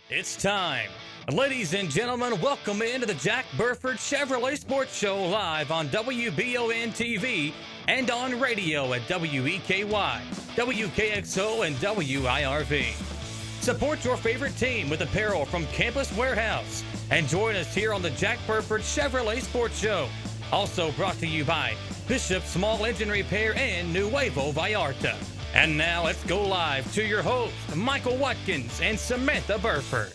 It's time. Ladies and gentlemen, welcome into the Jack Burford Chevrolet Sports Show live on WBON TV and on radio at WEKY, WKXO, and WIRV. Support your favorite team with apparel from Campus Warehouse and join us here on the Jack Burford Chevrolet Sports Show. Also brought to you by Bishop Small Engine Repair and Nuevo Vallarta. And now let's go live to your hosts, Michael Watkins and Samantha Burford.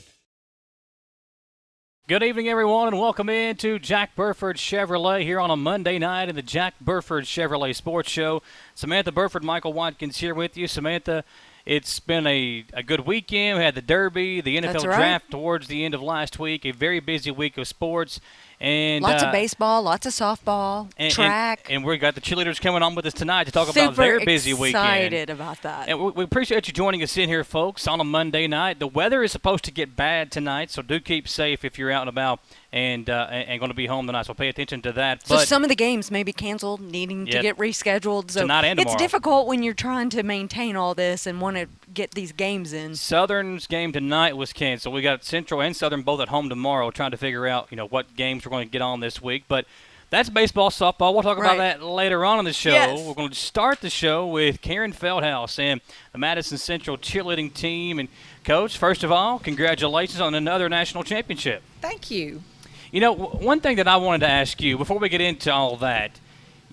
Good evening, everyone, and welcome into Jack Burford Chevrolet here on a Monday night in the Jack Burford Chevrolet Sports Show. Samantha Burford, Michael Watkins here with you. Samantha, it's been a good weekend. We had the Derby, the NFL draft towards the end of last week, a very busy week of sports. And lots of baseball, lots of softball, track. And we got the cheerleaders coming on with us tonight to talk about their busy weekend. Super excited about that. And we appreciate you joining us in here, folks, on a Monday night. The weather is supposed to get bad tonight, so do keep safe if you're out and about and going to be home tonight, so pay attention to that. So some of the games may be canceled, needing to get rescheduled. So tonight and tomorrow. It's difficult when you're trying to maintain all this and want to get these games in. Southern's game tonight was canceled. We got Central and Southern both at home tomorrow trying to figure out, what games we're going to get on this week. But that's baseball, softball. We'll talk about that later on in the show. Yes. We're going to start the show with Karen Feldhouse and the Madison Central cheerleading team. And, Coach, first of all, congratulations on another national championship. Thank you. One thing that I wanted to ask you before we get into all that,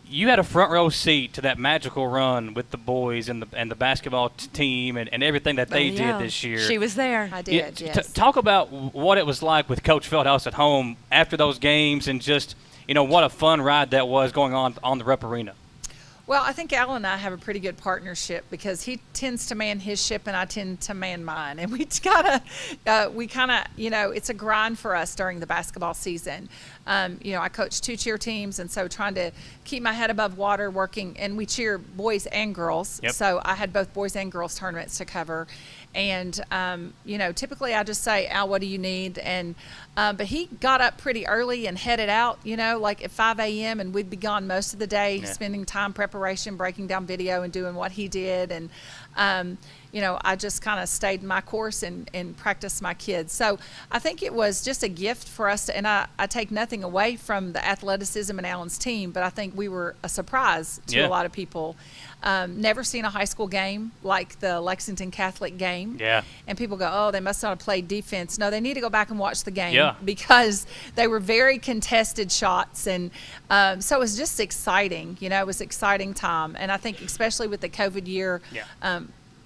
you had a front row seat to that magical run with the boys and the basketball team and everything that they did this year. She was there. I did, yes. Talk about what it was like with Coach Feldhouse at home after those games and just, what a fun ride that was going on the Rupp Arena. Well, I think Al and I have a pretty good partnership because he tends to man his ship and I tend to man mine. And we kind of, it's a grind for us during the basketball season. I coach 2 cheer teams, and so trying to keep my head above water working. And we cheer boys and girls. Yep. So I had both boys and girls tournaments to cover. And, typically I just say, Al, what do you need? And but he got up pretty early and headed out, like at 5 a.m. and we'd be gone most of the day, spending time preparation, breaking down video and doing what he did. And, I just kind of stayed my course and practiced my kids. So I think it was just a gift for us. And I take nothing away from the athleticism and Alan's team, but I think we were a surprise to a lot of people. Never seen a high school game like the Lexington Catholic game. Yeah. And people go, oh, they must not have played defense. No, they need to go back and watch the game because they were very contested shots. And so it was just exciting. It was an exciting time. And I think especially with the COVID year,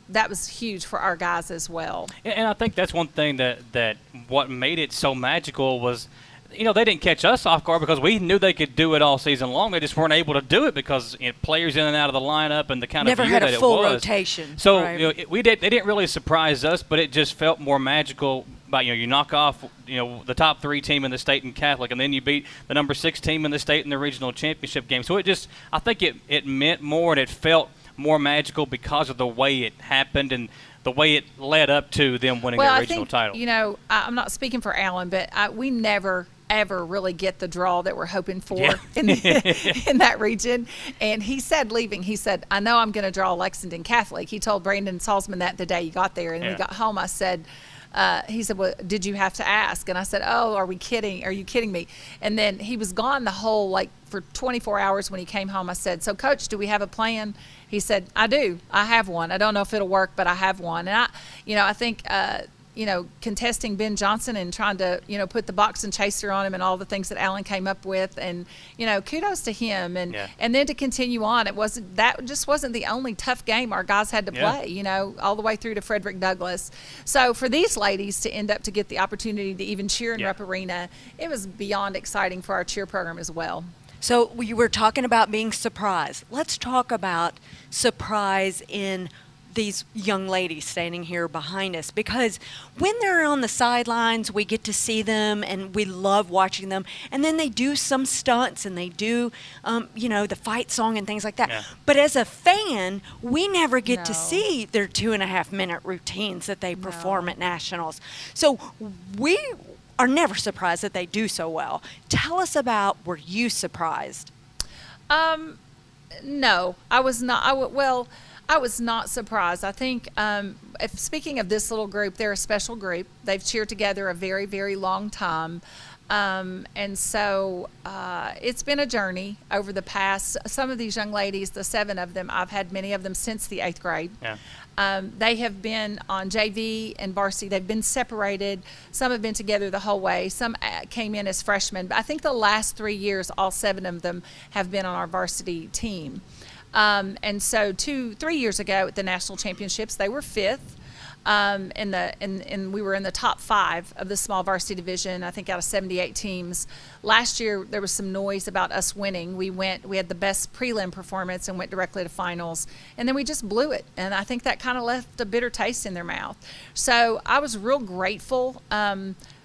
that was huge for our guys as well. And I think that's one thing that what made it so magical was – they didn't catch us off guard because we knew they could do it all season long. They just weren't able to do it because players in and out of the lineup and the kind of year that it was. Never had a full rotation. So they didn't really surprise us, but it just felt more magical. But you knock off the top 3 team in the state in Catholic, and then you beat the number 6 team in the state in the regional championship game. So I think it meant more and it felt more magical because of the way it happened and the way it led up to them winning their regional title. I'm not speaking for Alan, but we never ever really get the draw that we're hoping for in that region. And he said leaving, I know I'm going to draw Lexington Catholic. He told Brandon Salzman that the day he got there. And we got home, I said, he said, well, did you have to ask? And I said, oh, are you kidding me? And then he was gone the whole, for 24 hours when he came home. I said, so Coach, do we have a plan? He said, I do. I have one. I don't know if it'll work, but I have one. And I think, contesting Ben Johnson and trying to, put the box and chaser on him and all the things that Alan came up with. And, kudos to him. And then to continue on, that just wasn't the only tough game our guys had to play, all the way through to Frederick Douglass. So for these ladies to end up to get the opportunity to even cheer in Rupp Arena, it was beyond exciting for our cheer program as well. So we were talking about being surprised. Let's talk about surprise in these young ladies standing here behind us, because when they're on the sidelines, we get to see them and we love watching them, and then they do some stunts and they do the fight song and things like that. But as a fan, we never get to see their 2.5-minute routines that they perform at nationals. So we are never surprised that they do so well. Tell us about, were you surprised? No, I was not. I was not surprised. I think, speaking of this little group, they're a special group. They've cheered together a very, very long time. And so it's been a journey over the past. Some of these young ladies, the 7 of them, I've had many of them since the 8th grade. Yeah. They have been on JV and varsity. They've been separated. Some have been together the whole way. Some came in as freshmen. But I think the last 3 years, all 7 of them have been on our varsity team. And so 3 years ago at the national championships, they were 5th. And we were in the top 5 of the small varsity division, I think out of 78 teams. Last year there was some noise about us winning. We had the best prelim performance and went directly to finals, and then we just blew it. And I think that kind of left a bitter taste in their mouth. So I was real grateful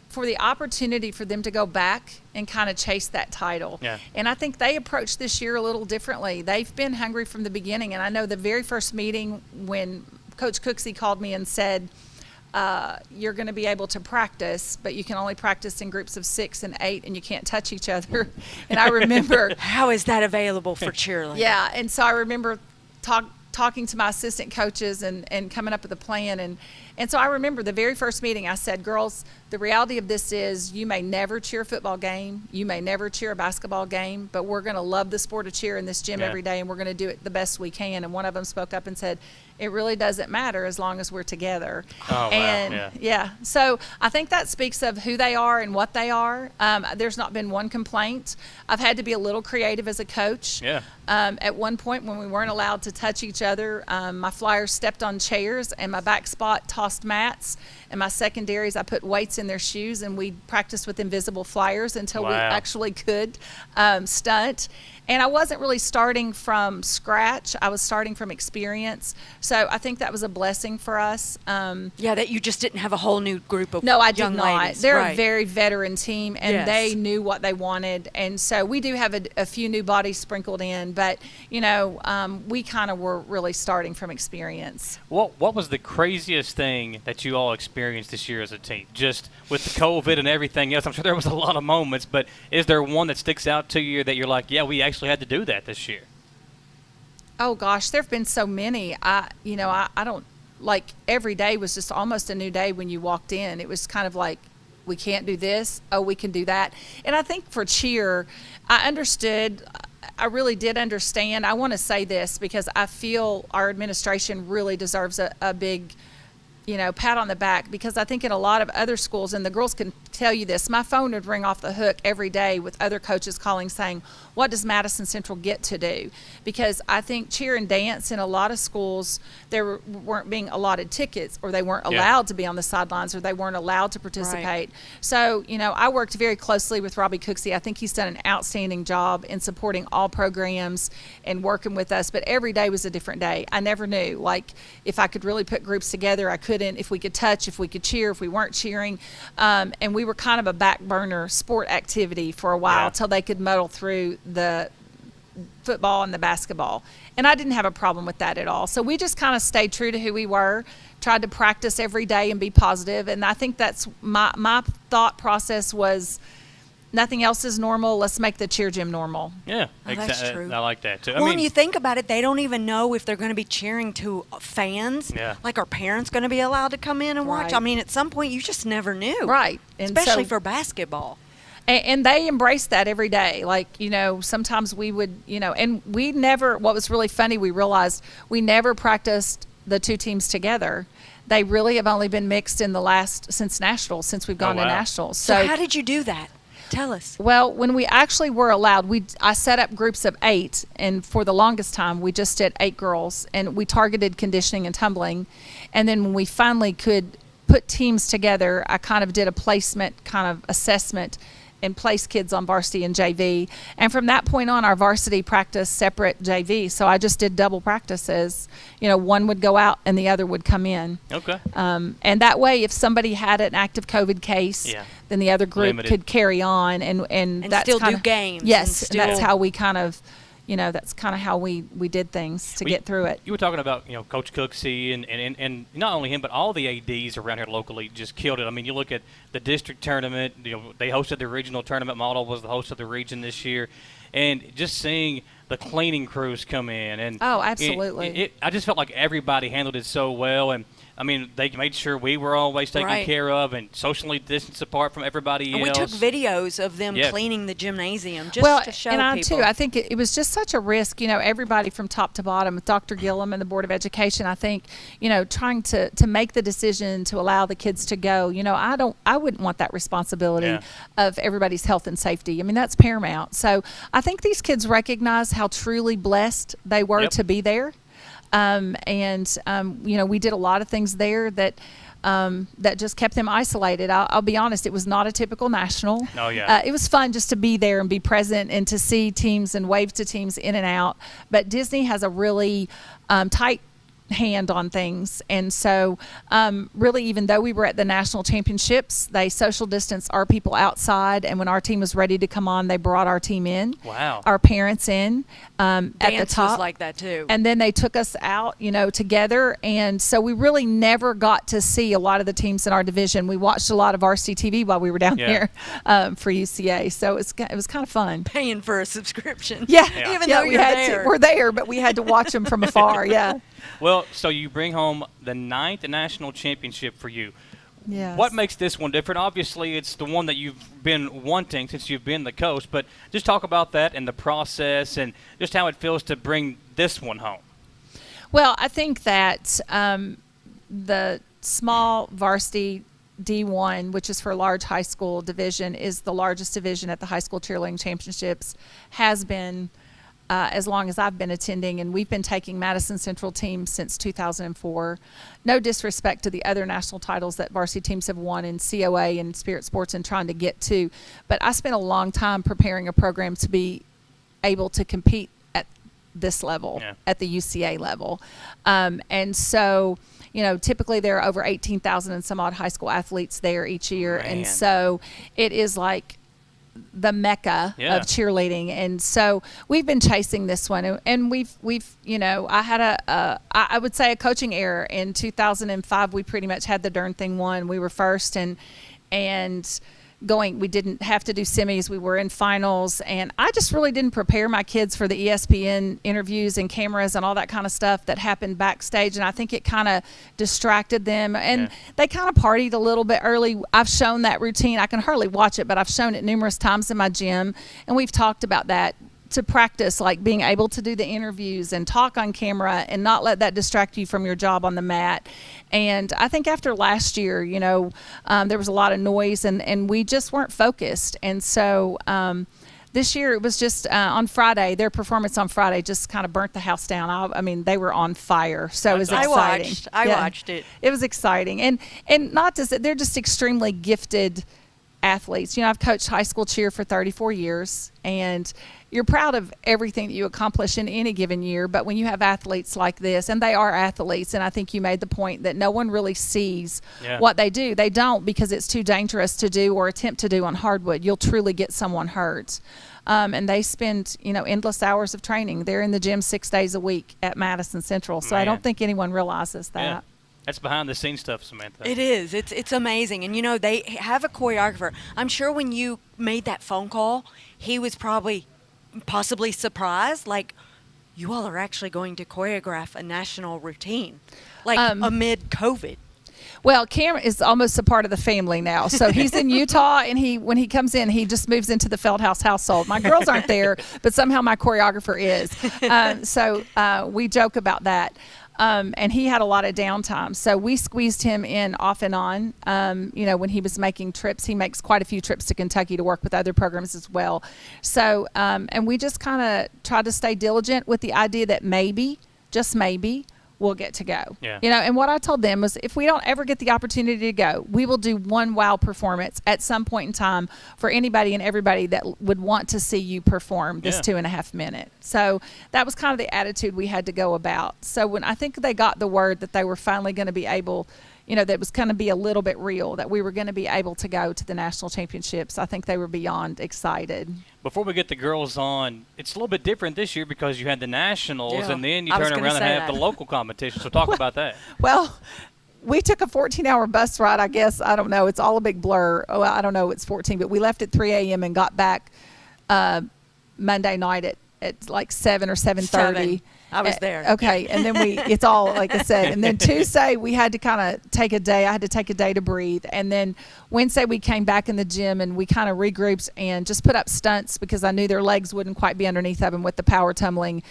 for the opportunity for them to go back and kind of chase that title. Yeah. And I think they approached this year a little differently. They've been hungry from the beginning, and I know the very first meeting when Coach Cooksey called me and said, you're going to be able to practice, but you can only practice in groups of 6 and 8, and you can't touch each other. And I remember How is that available for cheerleading? yeah, and so I remember talking to my assistant coaches and coming up with a plan. And so I remember the very first meeting I said, girls, the reality of this is you may never cheer a football game, you may never cheer a basketball game, but we're going to love the sport of cheer in this gym every day, and we're going to do it the best we can. And one of them spoke up and said, it really doesn't matter as long as we're together. Oh, and wow. yeah, so I think that speaks of who they are and what they are. There's not been one complaint. I've had to be a little creative as a coach. Yeah. At one point when we weren't allowed to touch each other, my flyers stepped on chairs and my back spot tossed mats, and my secondaries I put weights in their shoes, and we practiced with invisible flyers until we actually could stunt. And I wasn't really starting from scratch. I was starting from experience. So I think that was a blessing for us. Yeah, that you just didn't have a whole new group of No, I did young not. ladies. They're Right. a very veteran team, and Yes. they knew what they wanted. And so we do have a few new bodies sprinkled in, but, you know, we kind of were really starting from experience. What was the craziest thing that you all experienced this year as a team? Just with the COVID and everything else, I'm sure there was a lot of moments, but is there one that sticks out to you that you're like, yeah, we actually had to do that this year? Oh gosh, there have been so many. I don't, like, every day was just almost a new day when you walked in. It was kind of like, we can't do this. Oh, we can do that. And I think for cheer, I really did understand. I want to say this because I feel our administration really deserves a big, pat on the back, because I think in a lot of other schools, and the girls can tell you this, my phone would ring off the hook every day with other coaches calling saying, what does Madison Central get to do? Because I think cheer and dance in a lot of schools, there weren't being allotted tickets, or they weren't allowed to be on the sidelines, or they weren't allowed to participate. Right. So, I worked very closely with Robbie Cooksey. I think he's done an outstanding job in supporting all programs and working with us, but every day was a different day. I never knew, like, if I could really put groups together, I couldn't. If we could touch, if we could cheer, if we weren't cheering. And we were kind of a back burner sport activity for a while till they could muddle through the football and the basketball. And I didn't have a problem with that at all. So we just kind of stayed true to who we were, tried to practice every day and be positive. And I think that's my thought process was, nothing else is normal. Let's make the cheer gym normal. Yeah, That's true. I like that too. Well, when you think about it, they don't even know if they're going to be cheering to fans. Yeah. Like, are parents going to be allowed to come in and watch? Right. I mean, at some point, you just never knew. Right. And Especially so, for basketball. and they embraced that every day. Like, sometimes we would, and we never, what was really funny, we realized we never practiced the two teams together. They really have only been mixed in since nationals, since we've gone to nationals. So how did you do that? Tell us. Well, when we actually were allowed, I set up groups of 8, and for the longest time, we just did 8 girls, and we targeted conditioning and tumbling. And then when we finally could put teams together, I kind of did a placement kind of assessment and placed kids on varsity and JV. And from that point on, our varsity practiced separate JV. So I just did double practices. One would go out and the other would come in. Okay. And that way, if somebody had an active COVID case, then the other group could carry on. And that's still kinda, do games. Yes, and that's how we kind of, that's kind of how we did things to get through it. You were talking about, Coach Cooksey and not only him, but all the ADs around here locally just killed it. I mean, you look at the district tournament, they hosted the regional tournament. Model was the host of the region this year. and just seeing the cleaning crews come in. And Oh, absolutely. I just felt like everybody handled it so well. And I mean, they made sure we were always taken Right. care of and socially distanced apart from everybody And we else. took videos of them Yeah. cleaning the gymnasium just to show and I people. too, I think it was just such a risk, everybody from top to bottom, with Dr. Gillum and the Board of Education, I think, trying to make the decision to allow the kids to go, I wouldn't want that responsibility Yeah. of everybody's health and safety. I mean, that's paramount. So I think these kids recognize how truly blessed they were Yep. to be there. We did a lot of things there that just kept them isolated. I'll be honest, it was not a typical national. Oh, yeah. It was fun just to be there and be present and to see teams and wave to teams in and out. But Disney has a really tight hand on things, and so really, even though we were at the national championships, they social distanced our people outside, and when our team was ready to come on, they brought our team in. Wow. Our parents in at the Dance top was like that too. and then they took us out, together. And so we really never got to see a lot of the teams in our division. We watched a lot of varsity TV while we were down Yeah. there for UCA. So it was kind of fun. Paying for a subscription. Yeah. Yeah. Even though we you're had there. we're there, but we had to watch them from afar. Yeah. Well, so you bring home the 9th national championship for you. Yes. What makes this one different? Obviously, it's the one that you've been wanting since you've been the coach, but just talk about that and the process and just how it feels to bring this one home. Well, I think that the small varsity D1, which is for large high school division, is the largest division at the high school cheerleading championships, has been as long as I've been attending, and we've been taking Madison Central teams since 2004. No disrespect to the other national titles that varsity teams have won in COA and Spirit Sports and trying to get to, but I spent a long time preparing a program to be able to compete at this level, Yeah. at the UCA level. And so, typically there are over 18,000 and some odd high school athletes there each year. Man. And so it is like the mecca Yeah. of cheerleading. And so we've been chasing this one, and we've I had I would say a coaching error in 2005. We pretty much had the darn thing won. We were first and we didn't have to do semis. We were in finals, and I just really didn't prepare my kids for the ESPN interviews and cameras and all that kind of stuff that happened backstage, and I think it kind of distracted them, and Yeah. they kind of partied a little bit early. I've shown that routine. I can hardly watch it, but I've shown it numerous times in my gym, and we've talked about that to practice, like being able to do the interviews and talk on camera and not let that distract you from your job on the mat. And I think after last year, there was a lot of noise and we just weren't focused. And so this year it was just on Friday, their performance on Friday just kind of burnt the house down. I mean, they were on fire. So it was That's exciting. I Yeah. watched it. It was exciting. And not to say, they're just extremely gifted athletes. I've coached high school cheer for 34 years, and you're proud of everything that you accomplish in any given year. But when you have athletes like this, and they are athletes, and I think you made the point that no one really sees Yeah. what they do. They don't, because it's too dangerous to do or attempt to do on hardwood. You'll truly get someone hurt. And they spend, endless hours of training. They're in the gym 6 days a week at Madison Central. So I Man. don't think anyone realizes that. Yeah. That's behind the scenes stuff, Samantha. It is. It's amazing. And they have a choreographer. I'm sure when you made that phone call, he was possibly surprised, like, you all are actually going to choreograph a national routine, like amid COVID. Well, Cam is almost a part of the family now. So he's in Utah, and when he comes in, he just moves into the Feldhouse household. My girls aren't there, but somehow my choreographer is. So we joke about that. And he had a lot of downtime. So we squeezed him in off and on. When he was making trips, he makes quite a few trips to Kentucky to work with other programs as well. So, and we just kind of tried to stay diligent with the idea that maybe, just maybe, we'll get to go. Yeah. And what I told them was, if we don't ever get the opportunity to go, we will do one wow performance at some point in time for anybody and everybody that would want to see you perform this Yeah. 2.5 minutes. So that was kind of the attitude we had to go about. So when I think they got the word that they were finally going to be able, that it was going to be a little bit real, that we were going to be able to go to the national championships, I think they were beyond excited. Before we get the girls on, it's a little bit different this year because you had the nationals, Yeah. and then you I was turn gonna around and say have the that. local competition. So talk about that. Well, we took a 14-hour bus ride, I guess. I don't know. It's all a big blur. Oh, I don't know. It's 14, but we left at 3 a.m. and got back Monday night at like 7 or 7:30. 7. I was there. Okay, and then it's all, like I said. And then Tuesday, we had to kind of take a day. I had to take a day to breathe. And then Wednesday, we came back in the gym, and we kind of regrouped and just put up stunts because I knew their legs wouldn't quite be underneath of them with the power tumbling.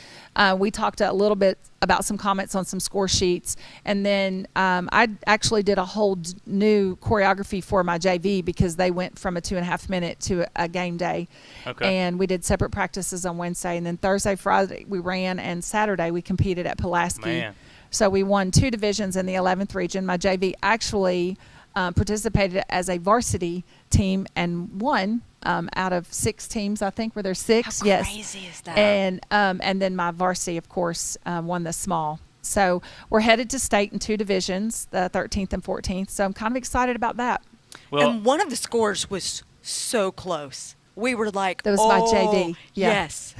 We talked a little bit about some comments on some score sheets. And then I actually did a whole new choreography for my JV because they went from a 2.5 minute to a game day. Okay. And we did separate practices on Wednesday. And then Thursday, Friday, we ran, and Saturday we competed at Pulaski. Man. So we won 2 divisions in the 11th region. My JV actually participated as a varsity team and won out of 6 teams, I think. Were there 6? How Yes. crazy is that? And then my varsity, of course, won the small. So we're headed to state in 2 divisions, the 13th and 14th. So I'm kind of excited about that. Well, And one of the scores was so close. We were like, That was my JV. Yeah. Yes.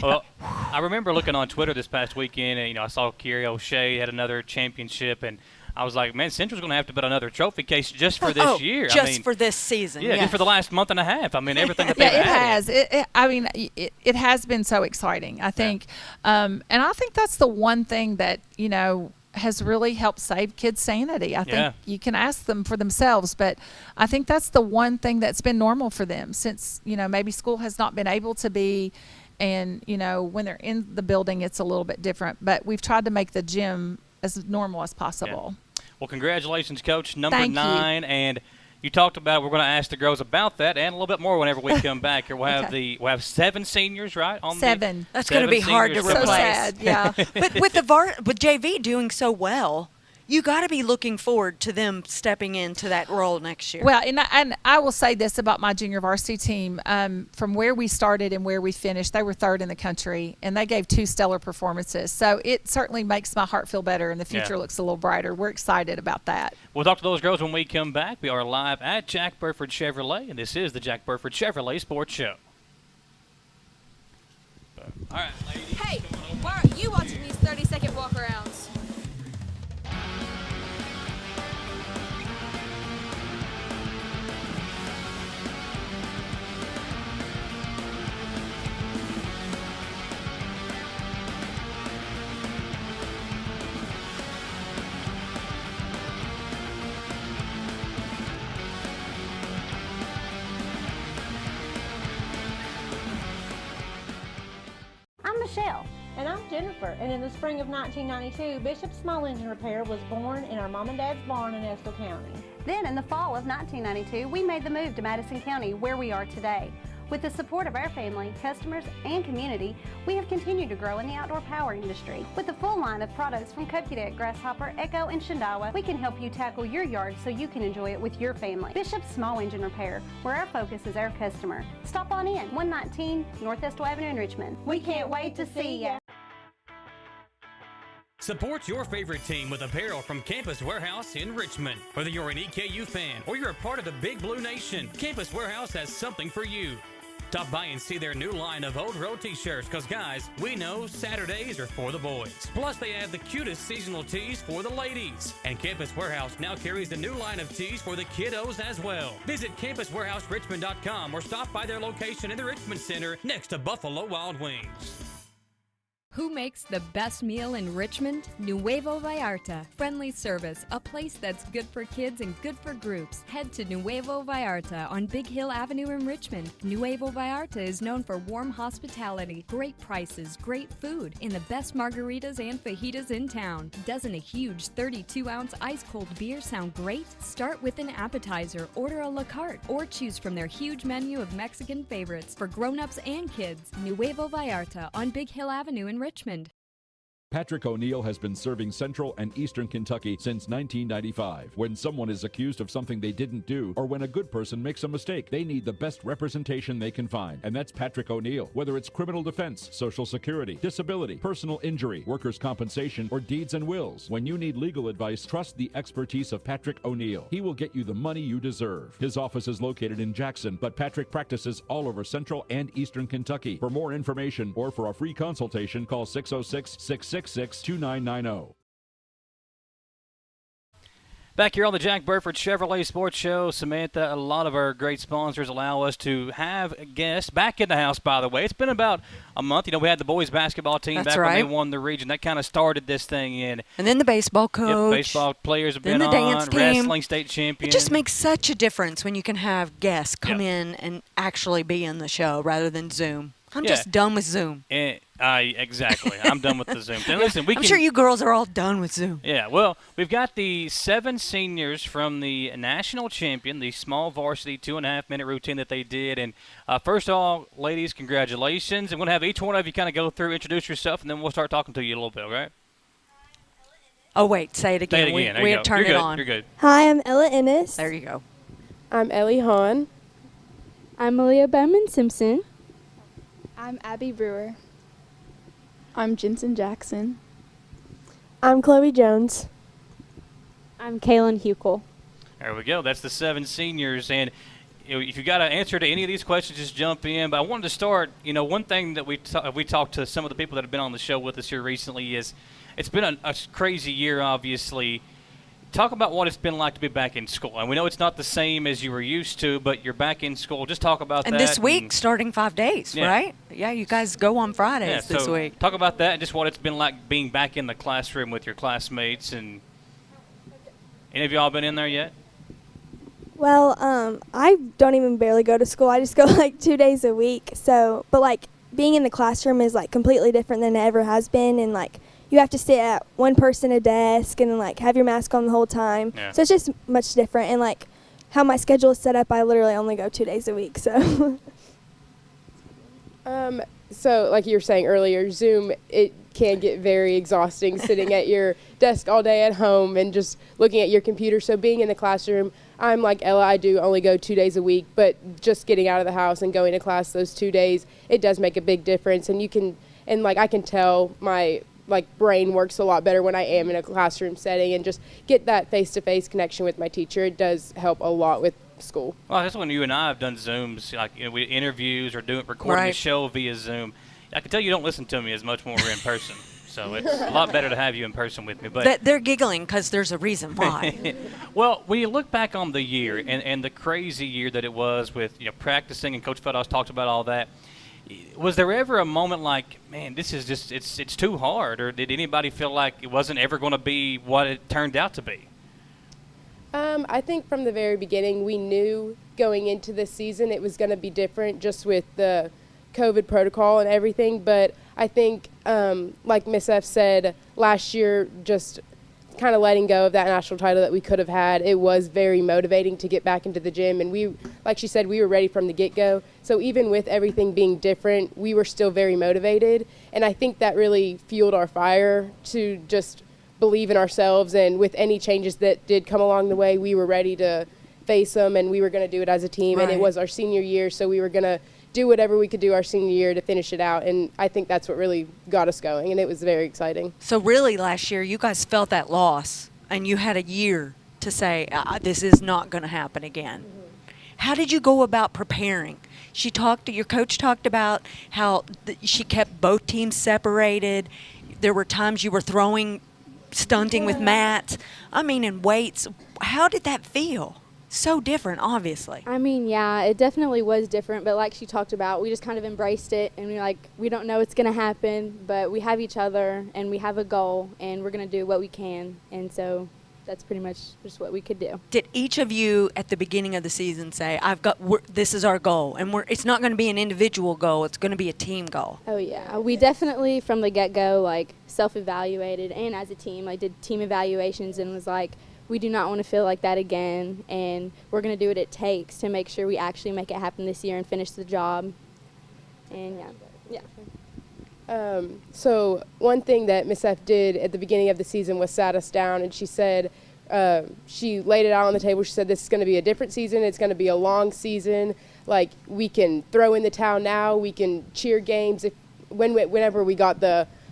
Well, I remember looking on Twitter this past weekend, and I saw Kerry O'Shea had another championship, and I was like, man, Central's going to have to put another trophy case just for this year. Just for this season. Yeah, just for the last month and a half. I mean, everything that Yeah, they've it added. has. It has been so exciting, I think. And I think that's the one thing that, has really helped save kids' sanity. I think you can ask them for themselves, but I think that's the one thing that's been normal for them since, maybe school has not been able to be. And, when they're in the building, it's a little bit different. But we've tried to make the gym as normal as possible. Yeah. Well, congratulations, Coach. Number Thank 9. you. And you talked about we're going to ask the girls about that and a little bit more whenever we come back here. We'll have we'll have 7 seniors, right? 7. That's going to be hard to seniors replace. So sad, yeah. But with with JV doing so well, you got to be looking forward to them stepping into that role next year. Well, and I will say this about my junior varsity team. From where we started and where we finished, they were 3rd in the country, and they gave 2 stellar performances. So it certainly makes my heart feel better, and the future looks a little brighter. We're excited about that. We'll talk to those girls when we come back. We are live at Jack Burford Chevrolet, and this is the Jack Burford Chevrolet Sports Show. All right, ladies. Hey, why aren't you watching these 30-second walk-arounds? I'm Michelle. And I'm Jennifer. And in the spring of 1992, Bishop Small Engine Repair was born in our mom and dad's barn in Estill County. Then in the fall of 1992, we made the move to Madison County, where we are today. With the support of our family, customers, and community, we have continued to grow in the outdoor power industry. With a full line of products from Cupcadet, Grasshopper, Echo, and Shindawa, we can help you tackle your yard so you can enjoy it with your family. Bishop Small Engine Repair, where our focus is our customer. Stop on in, 119 North Estill Avenue in Richmond. We can't wait to see ya. Support your favorite team with apparel from Campus Warehouse in Richmond. Whether you're an EKU fan or you're a part of the Big Blue Nation, Campus Warehouse has something for you. Stop by and see their new line of Old Road t-shirts, because guys, we know Saturdays are for the boys. Plus, they have the cutest seasonal tees for the ladies. And Campus Warehouse now carries the new line of tees for the kiddos as well. Visit campuswarehouserichmond.com or stop by their location in the Richmond Center next to Buffalo Wild Wings. Who makes the best meal in Richmond? Nuevo Vallarta. Friendly service, a place that's good for kids and good for groups. Head to Nuevo Vallarta on Big Hill Avenue in Richmond. Nuevo Vallarta is known for warm hospitality, great prices, great food, and the best margaritas and fajitas in town. Doesn't a huge 32-ounce ice-cold beer sound great? Start with an appetizer, order a la carte, or choose from their huge menu of Mexican favorites for grown-ups and kids. Nuevo Vallarta on Big Hill Avenue in Richmond. Patrick O'Neill has been serving Central and Eastern Kentucky since 1995. When someone is accused of something they didn't do, or when a good person makes a mistake, they need the best representation they can find. And that's Patrick O'Neill. Whether it's criminal defense, Social Security, disability, personal injury, workers' compensation, or deeds and wills, when you need legal advice, trust the expertise of Patrick O'Neill. He will get you the money you deserve. His office is located in Jackson, but Patrick practices all over Central and Eastern Kentucky. For more information or for a free consultation, call 606-666-2990. Back here on the Jack Burford Chevrolet Sports Show, Samantha, a lot of our great sponsors allow us to have guests back in the house, by the way. It's been about a month. We had the boys basketball team That's back right. when they won the region. That kind of started this thing in. And then the baseball coach. Yep, baseball players have then been the dance on, team. wrestling state champion. It just makes such a difference when you can have guests come in and actually be in the show rather than Zoom. I'm just done with Zoom. Exactly. I'm done with the Zoom thing. Listen, I'm sure you girls are all done with Zoom. Yeah, well, we've got the 7 seniors from the national champion, the small varsity 2.5-minute routine that they did. And first of all, ladies, congratulations. I'm going to have each one of you kind of go through, introduce yourself, and then we'll start talking to you a little bit, all right? Oh, wait, say it again. Say it again. We had turned it on. You're good. Hi, I'm Ella Ennis. There you go. I'm Ellie Hahn. I'm Malia Bowman-Simpson. I'm Abby Brewer. I'm Jensen Jackson. I'm Chloe Jones. I'm Kaylin Huckel. There we go. That's the 7 seniors. And if you got an answer to any of these questions, just jump in. But I wanted to start, one thing that we talked to some of the people that have been on the show with us here recently is it's been a crazy year, obviously. Talk about what it's been like to be back in school. And we know it's not the same as you were used to, but you're back in school. Just talk about that. And this week, starting 5 days, right? Yeah, you guys go on Fridays this week. Talk about that and just what it's been like being back in the classroom with your classmates. And any of y'all been in there yet? Well, I don't even barely go to school. I just go like 2 days a week. But being in the classroom is completely different than it ever has been, and you have to sit at one person at a desk and have your mask on the whole time. Yeah. So it's just much different. And how my schedule is set up, I literally only go 2 days a week. So. So like you were saying earlier, Zoom, it can get very exhausting sitting at your desk all day at home and just looking at your computer. So being in the classroom, I'm like Ella, I do only go 2 days a week, but just getting out of the house and going to class those 2 days, it does make a big difference. And I can tell my brain works a lot better when I am in a classroom setting and just get that face-to-face connection with my teacher. It does help a lot with school. Well, that's when you and I have done Zooms, with interviews or recording a show via Zoom. I can tell you don't listen to me as much when we're in person. So it's a lot better to have you in person with me. But they're giggling because there's a reason why. Well, when you look back on the year and the crazy year that it was with practicing, and Coach Fedos talked about all that, was there ever a moment like, man, this is just it's too hard, or did anybody feel like it wasn't ever going to be what it turned out to be? I think from the very beginning we knew going into this season it was going to be different just with the COVID protocol and everything, but I think like Miss F said last year, just kind of letting go of that national title that we could have had, it was very motivating to get back into the gym. And we, like she said, we were ready from the get-go. So even with everything being different, we were still very motivated. And I think that really fueled our fire to just believe in ourselves. And with any changes that did come along the way, we were ready to face them, and we were going to do it as a team. Right. And it was our senior year, so we were going to do whatever we could do our senior year to finish it out. And I think that's what really got us going, and it was very exciting. So really last year you guys felt that loss, and you had a year to say, this is not going to happen again. Mm-hmm. How did you go about preparing? Your coach talked about how she kept both teams separated. There were times you were stunting with mats. And weights. How did that feel? So different, obviously. Yeah, it definitely was different, but like she talked about, we just kind of embraced it, and we don't know what's going to happen, but we have each other, and we have a goal, and we're going to do what we can, and so that's pretty much just what we could do. Did each of you at the beginning of the season say, this is our goal, and it's not going to be an individual goal, it's going to be a team goal? Oh, yeah. We definitely, from the get-go, self-evaluated, and as a team, did team evaluations and was we do not want to feel like that again, and we're going to do what it takes to make sure we actually make it happen this year and finish the job. And, yeah. So one thing that Miss F did at the beginning of the season was sat us down, and she said, she laid it out on the table. She said, this is going to be a different season. It's going to be a long season. We can throw in the towel now. We can cheer games. Whenever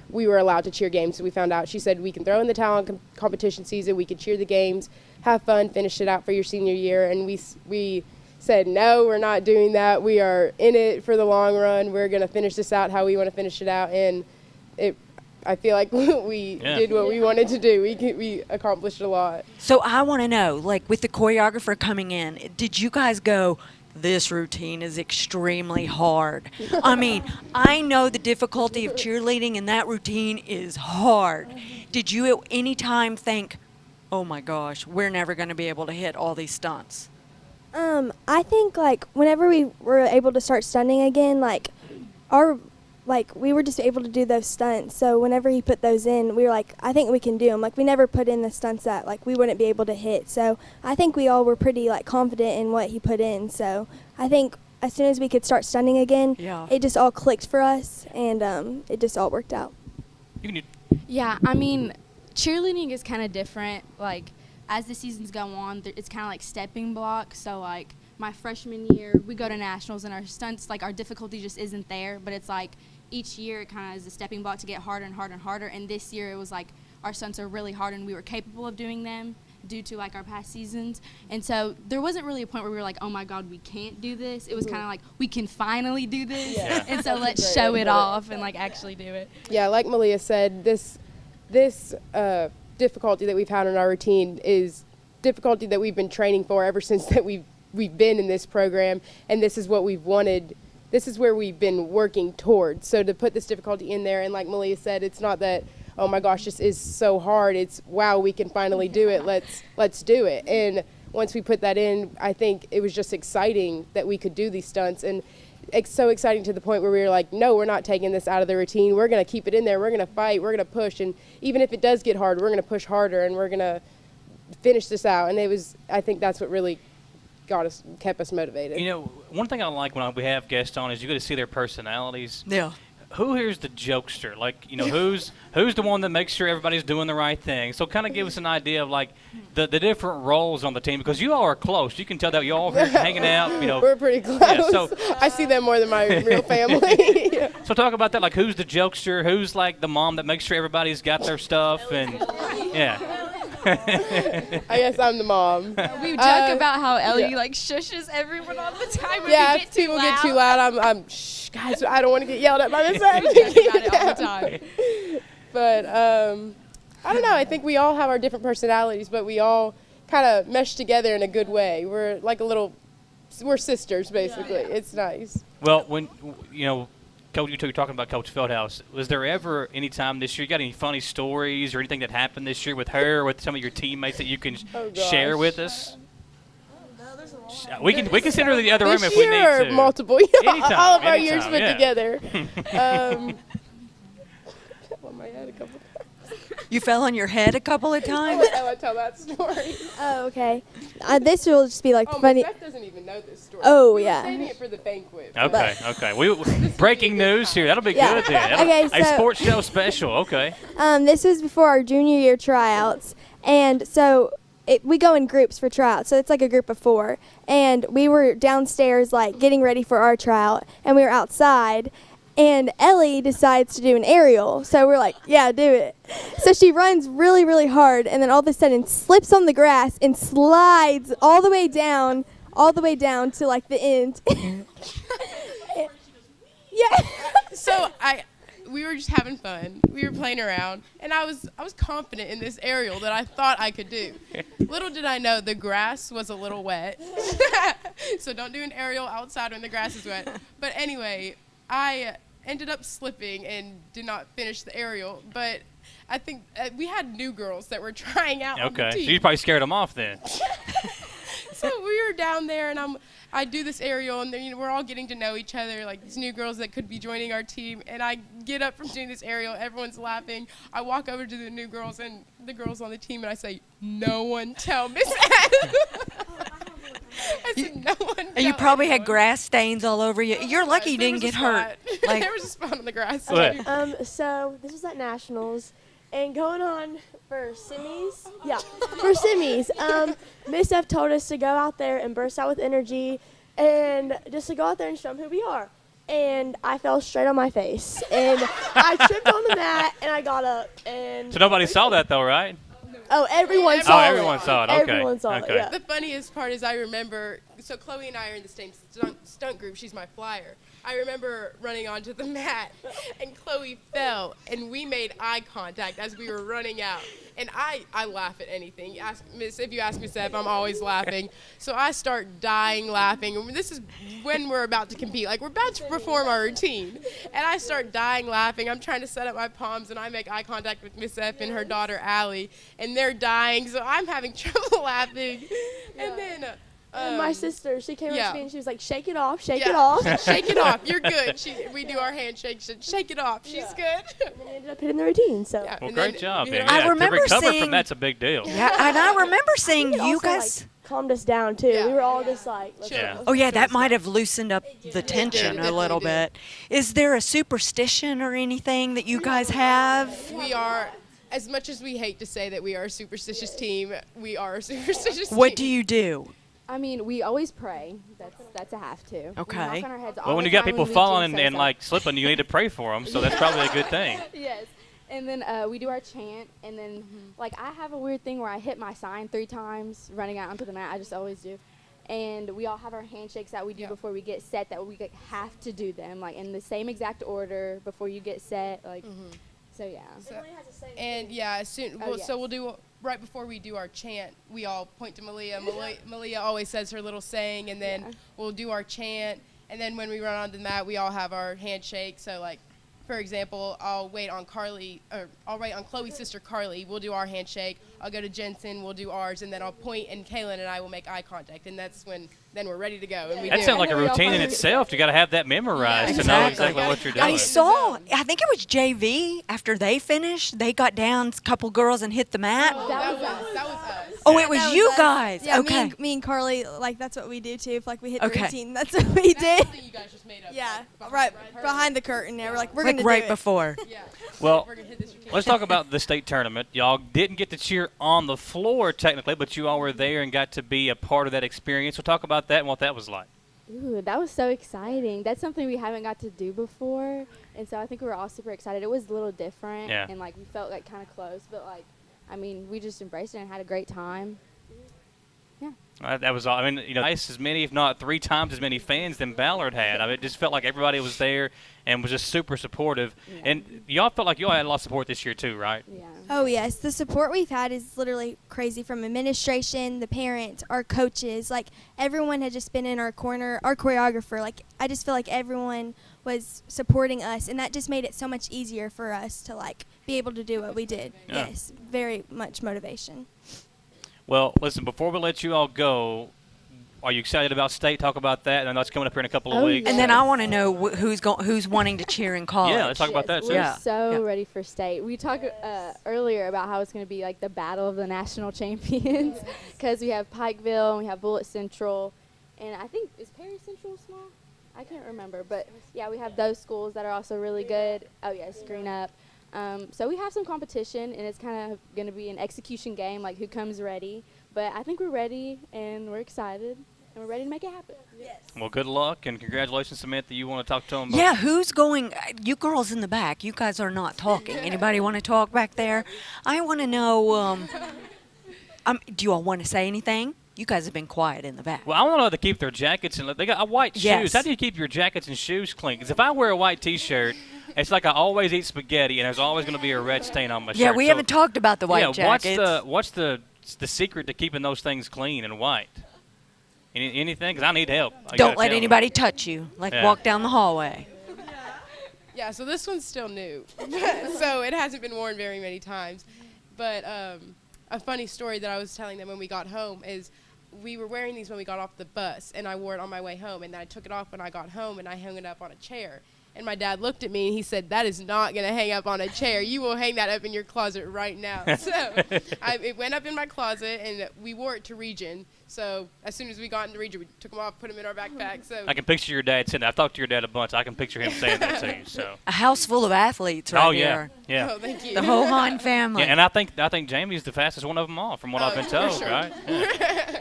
we were allowed to cheer games, so we found out. She said, we can throw in the towel on competition season, we can cheer the games, have fun, finish it out for your senior year. And we said, no, we're not doing that. We are in it for the long run. We're going to finish this out how we want to finish it out. And I feel like we did what we wanted to do. We accomplished a lot. So I want to know, like with the choreographer coming in, did you guys go, this routine is extremely hard? I mean, I know the difficulty of cheerleading, and that routine is hard. Did you at any time think, oh my gosh, we're never going to be able to hit all these stunts? I think like whenever we were able to start stunting again, we were just able to do those stunts. So whenever he put those in, we were like, I think we can do them. Like we never put in the stunts that like we wouldn't be able to hit. So I think we all were pretty like confident in what he put in. So I think as soon as we could start stunting again, it just all clicked for us, and it just all worked out. Yeah, I mean, cheerleading is kind of different. Like as the seasons go on, it's kind of like stepping blocks. So like my freshman year, we go to nationals, and our stunts, like our difficulty just isn't there. But it's like each year it kind of is a stepping block to get harder and harder and harder. And this year it was like our stunts are really hard, and we were capable of doing them due to like our past seasons. And so there wasn't really a point where we were like, oh my God, we can't do this. It was kind of like, we can finally do this. Yeah. And so let's show it off and like actually do it. Yeah, like Malia said, this difficulty that we've had in our routine is difficulty that we've been training for ever since that we've been in this program, and this is what we've wanted. This is where we've been working towards. So to put this difficulty in there, and like Malia said, it's not that, oh my gosh, this is so hard. It's, wow, we can finally do it. Let's do it. And once we put that in, I think it was just exciting that we could do these stunts, and it's so exciting to the point where we were like, no, we're not taking this out of the routine. We're going to keep it in there. We're going to fight. We're going to push. And even if it does get hard, we're going to push harder, and we're going to finish this out. And I think that's what really kept us motivated. You know, one thing I like when we have guests on is you get to see their personalities. Yeah. Who here's the jokester? Like, you know, who's the one that makes sure everybody's doing the right thing? So kind of give us an idea of like the different roles on the team, because you all are close. You can tell that you all are hanging out. You know, we're pretty close. Yeah, so I see them more than my real family. Yeah. So talk about that. Like, who's the jokester? Who's like the mom that makes sure everybody's got their stuff? And yeah. I guess I'm the mom. We joke about how Ellie like shushes everyone all the time. Yeah, if people get too loud, I'm shh, guys. I don't want to get yelled at by this side. About it all the time. But I don't know. I think we all have our different personalities, but we all kind of mesh together in a good way. We're like we're sisters basically. Yeah. It's nice. Well, when you know. Coach, you were talking about Coach Feldhouse. Was there ever any time this year, you got any funny stories or anything that happened this year with her or with some of your teammates that you can share with us? We can send her to the other room if we need to. Multiple. Anytime, all of our years put together. You fell on your head a couple of times? I want to tell that story. Oh, okay. This will just be like funny. Beth doesn't even know this story. Oh, yeah. We're saving it for the banquet. Okay. Breaking news here. That'll be good then. Okay, a sports show special. Okay. This was before our junior year tryouts, and so we go in groups for tryouts. So it's like a group of 4, and we were downstairs like getting ready for our tryout, and we were outside. And Ellie decides to do an aerial. So we're like, yeah, do it. So she runs really, really hard, and then all of a sudden slips on the grass and slides all the way down to like the end. Yeah. So we were just having fun. We were playing around, and I was confident in this aerial that I thought I could do. Little did I know the grass was a little wet. So don't do an aerial outside when the grass is wet. But anyway, I ended up slipping and did not finish the aerial, but I think we had new girls that were trying out on the team. So you probably scared them off then. So we were down there, and I do this aerial, and then, we're all getting to know each other, like these new girls that could be joining our team, and I get up from doing this aerial, everyone's laughing. I walk over to the new girls and the girls on the team, and I say, no one tell Miss Adam. I said, no one. And you probably had grass stains all over you. You're lucky you didn't get hurt. Like, there was a spot on the grass. So this was at nationals, and going on for semis. Yeah, for semis. Miss F told us to go out there and burst out with energy, and just to go out there and show them who we are. And I fell straight on my face, and I tripped on the mat, and I got up. And so nobody saw that though, right? Oh, everyone saw it. Oh, everyone saw it. Okay. Everyone saw it, okay. yeah. The funniest part is I remember, so Chloe and I are in the same stunt group. She's my flyer. I remember running onto the mat, and Chloe fell, and we made eye contact as we were running out. And I laugh at anything. If you ask Miss F, I'm always laughing. So I start dying laughing. And this is when we're about to compete. Like, we're about to perform our routine. And I start dying laughing. I'm trying to set up my palms, and I make eye contact with Miss F and her daughter, Allie. And they're dying, so I'm having trouble laughing. And then... and my sister, she came up to me and she was like, shake it off, shake Yeah. it off. Shake it off. You're good. We do our handshake. Shake it off. She's good. And then we ended up hitting the routine. So. Yeah. Well, And great then, job. you know, Yeah, I remember to recover seeing- from that's a big deal. Yeah, and I remember seeing It you also, guys. like, calmed us down too. Yeah. We were all just like, let's Yeah. go. Oh yeah, that might have loosened up the tension It a little definitely bit. Is there a superstition or anything that you guys have? We are, as much as we hate to say that we are a superstitious team, we are a superstitious team. What do you do? I mean, we always pray. That's a have to. We Okay. knock on our heads all Well, when the you got time people we falling do and so. like slipping, you need to pray for them. So that's probably a good thing. Yes. And then we do our chant, and then like I have a weird thing where I hit my sign 3 times running out onto the mat. I just always do. And we all have our handshakes that we do before we get set, that we have to do them like in the same exact order before you get set. Like, so yeah. And yeah, soon. Oh, Well, yes. So we'll do right before we do our chant. We all point to Malia. Malia always says her little saying, and then we'll do our chant. And then when we run onto the mat, we all have our handshake. So like, for example, I'll wait on Chloe's sister Carly. We'll do our handshake. I'll go to Jensen. We'll do ours, and then I'll point, and Kaylin and I will make eye contact, and that's when then we're ready to go. And we That do. sounds like a routine in itself. You got to have that memorized to know exactly what you're doing. I saw. I think it was JV. After they finished, they got down. A couple girls and hit the mat. That was us. Oh, it was That you us. guys. Yeah, Okay. me and Carly, like that's what we do too. If like we hit Okay. the routine, that's what we did. Something you guys just made up. Yeah, right behind the curtain. Yeah, we're like we're Like gonna right do it. before. Yeah. Well, We're gonna hit this routine. let's talk about the state tournament. Y'all didn't get to cheer on the floor technically, but you all were there and got to be a part of that experience. So talk about that and what that was like. Ooh, that was so exciting. That's something we haven't got to do before, and so I think we were all super excited. It was a little different, Yeah. and like we felt like kind of close, but like, I mean, we just embraced it and had a great time. That was all. I mean, twice as many, if not 3 times as many fans than Ballard had. I mean, it just felt like everybody was there and was just super supportive. Yeah. And y'all felt like y'all had a lot of support this year too, right? Yeah. Oh yes, the support we've had is literally crazy from administration, the parents, our coaches. Like everyone had just been in our corner. Our choreographer. Like I just feel like everyone was supporting us, and that just made it so much easier for us to like be able to do what we did. Yeah. Yes, very much motivation. Well, listen, before we let you all go, are you excited about state? Talk about that. I know it's coming up here in a couple of weeks. And then I want to know who's wanting to cheer in college. Yeah, let's talk about that too. We're so ready for state. We talked earlier about how it's going to be like the battle of the national champions because we have Pikeville and we have Bullitt Central, and I think is Perry Central small? I can't remember, but yeah, we have those schools that are also really good. Oh yes, Green Up. So we have some competition, and it's kind of going to be an execution game, like who comes ready. But I think we're ready, and we're excited, and we're ready to make it happen. Yes. Well, good luck, and congratulations, Samantha. You want to talk to them? Yeah, who's going? You girls in the back, you guys are not talking. Anybody want to talk back there? I want to know, do you all want to say anything? You guys have been quiet in the back. Well, I want to know how to keep their jackets and they got white Yes. shoes. How do you keep your jackets and shoes clean? Because if I wear a white T-shirt, it's like I always eat spaghetti, and there's always going to be a red stain on my shirt. Yeah, we haven't talked about the white jackets. What's the secret to keeping those things clean and white? Anything? Because I need help. Don't let anybody touch you. Like walk down the hallway. Yeah, so this one's still new. So it hasn't been worn very many times. But a funny story that I was telling them when we got home is we were wearing these when we got off the bus, and I wore it on my way home, and then I took it off when I got home, and I hung it up on a chair. And my dad looked at me, and he said, "That is not going to hang up on a chair. You will hang that up in your closet right now." So it went up in my closet, and we wore it to Region. So as soon as we got into Region, we took them off, put them in our backpack. So I can picture your dad saying that. I've talked to your dad a bunch. I can picture him saying that to you. So. A house full of athletes right here. Yeah. Oh, thank you. The whole Hahn family. Yeah, and I think Jamie's the fastest one of them all, from what I've been told, sure. right? Yeah.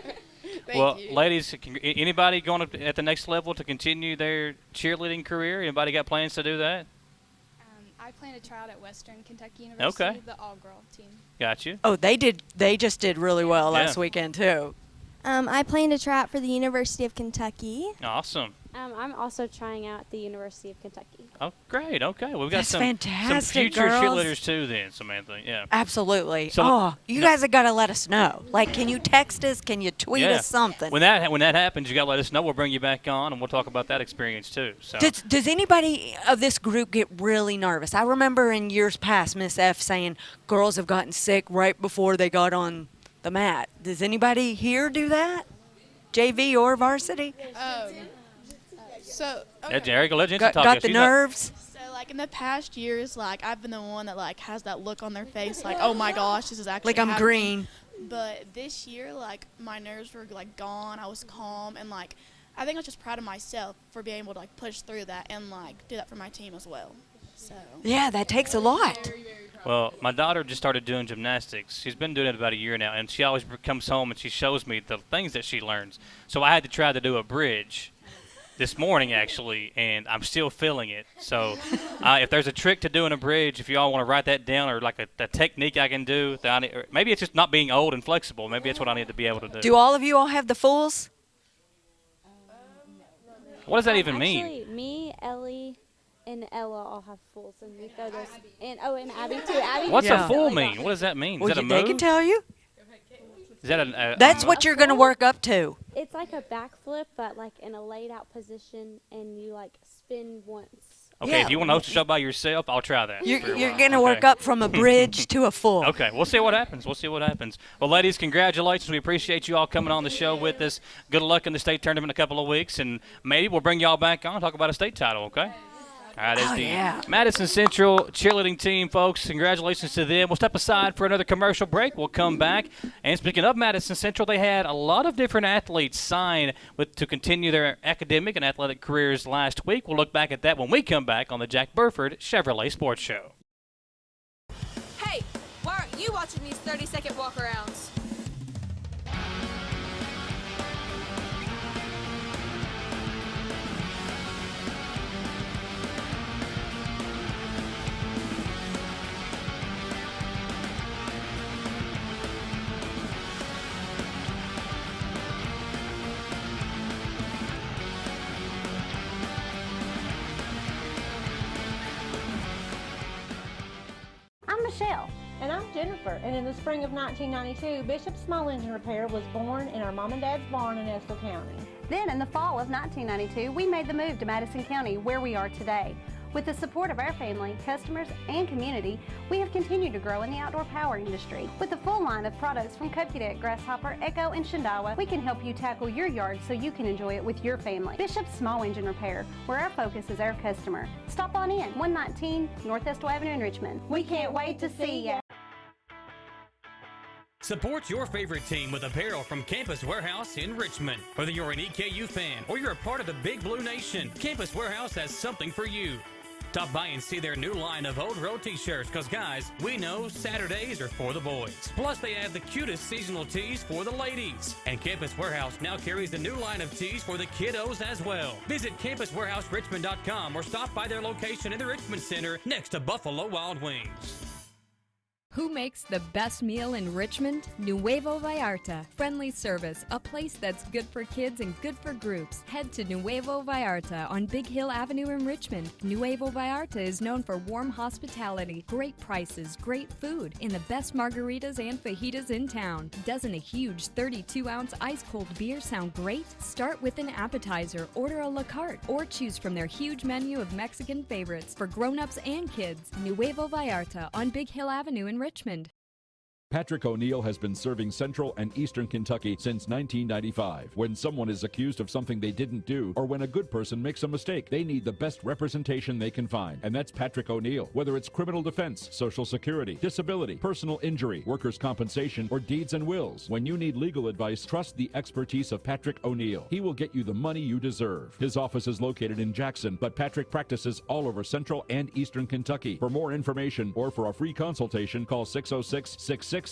Well, ladies, anybody going up at the next level to continue their cheerleading career? Anybody got plans to do that? I plan to try out at Western Kentucky University, Okay. the all-girl team. Got you. Oh, they just did really well last weekend too. I plan to try out for the University of Kentucky. Awesome. I'm also trying out at the University of Kentucky. Oh, great. Okay. Well, we've got some fantastic, future girls. cheerleaders too then, Samantha. Yeah. Absolutely. So, you guys have got to let us know. Like, can you text us? Can you tweet us something? When that happens, you got to let us know. We'll bring you back on, and we'll talk about that experience too. So. Does anybody of this group get really nervous? I remember in years past, Miss F saying girls have gotten sick right before they got on the mat. Does anybody here do that? JV or varsity? Yeah, Jerry, go let Jensen talk. Got the nerves? So, like, in the past years, like, I've been the one that, like, has that look on their face, like, oh, my gosh, this is actually like I'm happening. green. But this year, like, my nerves were, like, gone. I was calm. And, like, I think I was just proud of myself for being able to, like, push through that and, like, do that for my team as well. So. Yeah, that takes a lot. Well, my daughter just started doing gymnastics. She's been doing it about a year now, and she always comes home and she shows me the things that she learns. So I had to try to do a bridge this morning, actually, and I'm still feeling it. So if there's a trick to doing a bridge, if you all want to write that down, or like a technique I can do, or maybe it's just not being old and flexible. Maybe that's what I need to be able to do. Do all of you all have the fools? What does that even Actually, mean? Me, Ellie, and Ella all have fools, and we throw those. And Abby too. Abby. What's a fool mean? What does that mean? Well, is that a they move? can tell you. Is that a That's what you're going to work up to. It's like a backflip, but like in a laid out position, and you like spin once. Okay, if you want to host a show by yourself, I'll try that. You're going to work up from a bridge to a full. Okay, we'll see what happens. Well, ladies, congratulations. We appreciate you all coming on the show with us. Good luck in the state tournament in a couple of weeks, and maybe we'll bring you all back on and talk about a state title, okay? All right, there's the Madison Central cheerleading team, folks. Congratulations to them. We'll step aside for another commercial break. We'll come back. And speaking of Madison Central, they had a lot of different athletes sign to continue their academic and athletic careers last week. We'll look back at that when we come back on the Jack Burford Chevrolet Sports Show. Hey, why aren't you watching these 30-second walk-arounds? I'm Michelle. And I'm Jennifer. And in the spring of 1992, Bishop Small Engine Repair was born in our mom and dad's barn in Estill County. Then in the fall of 1992, we made the move to Madison County, where we are today. With the support of our family, customers, and community, we have continued to grow in the outdoor power industry. With a full line of products from Kokudet, Grasshopper, Echo, and Shindawa, we can help you tackle your yard so you can enjoy it with your family. Bishop Small Engine Repair, where our focus is our customer. Stop on in, 119 North Estill Avenue in Richmond. We can't wait to see ya. Support your favorite team with apparel from Campus Warehouse in Richmond. Whether you're an EKU fan or you're a part of the Big Blue Nation, Campus Warehouse has something for you. Stop by and see their new line of Old Road t-shirts, because guys, we know Saturdays are for the boys. Plus, they have the cutest seasonal tees for the ladies. And Campus Warehouse now carries a new line of tees for the kiddos as well. Visit campuswarehouserichmond.com or stop by their location in the Richmond Center next to Buffalo Wild Wings. Who makes the best meal in Richmond? Nuevo Vallarta. Friendly service, a place that's good for kids and good for groups. Head to Nuevo Vallarta on Big Hill Avenue in Richmond. Nuevo Vallarta is known for warm hospitality, great prices, great food, and the best margaritas and fajitas in town. Doesn't a huge 32-ounce ice-cold beer sound great? Start with an appetizer, order a la carte, or choose from their huge menu of Mexican favorites for grown-ups and kids. Nuevo Vallarta on Big Hill Avenue in Richmond. Patrick O'Neill has been serving Central and Eastern Kentucky since 1995. When someone is accused of something they didn't do, or when a good person makes a mistake, they need the best representation they can find. And that's Patrick O'Neill. Whether it's criminal defense, Social Security, disability, personal injury, workers' compensation, or deeds and wills, when you need legal advice, trust the expertise of Patrick O'Neill. He will get you the money you deserve. His office is located in Jackson, but Patrick practices all over Central and Eastern Kentucky. For more information or for a free consultation, call 606-666-2990.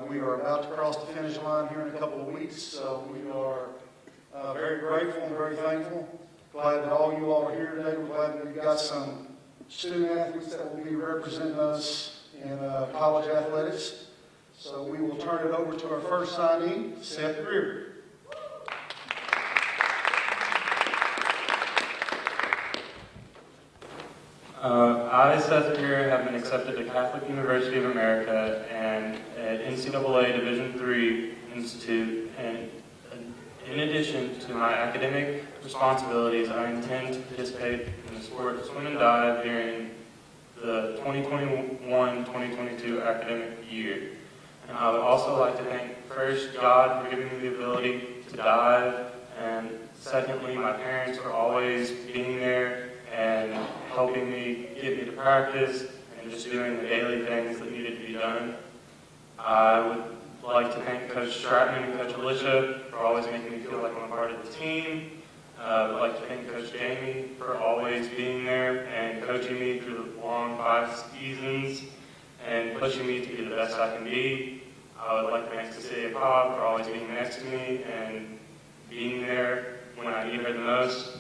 We are about to cross the finish line here in a couple of weeks, so we are very grateful and very thankful. Glad that all you all are here today. We're glad that we've got some student athletes that will be representing us in college athletics. So we will turn it over to our first signee, Seth Greer. I, Seth Greer, have been accepted to Catholic University of America and at NCAA Division III Institute, and in addition to my academic responsibilities, I intend to participate in the sport of swim and dive during the 2021-2022 academic year. And I would also like to thank first God for giving me the ability to dive, and secondly my parents for always being there and helping me get me to practice and just doing the daily things that needed to be done. I would like to thank Coach Stratman and Coach Alicia for always making me feel like I'm a part of the team. I would like to thank Coach Jamie for always being there and coaching me through the long 5 seasons and pushing me to be the best I can be. I would like to thank Cecilia Cobb for always being next to me and being there when I need her the most.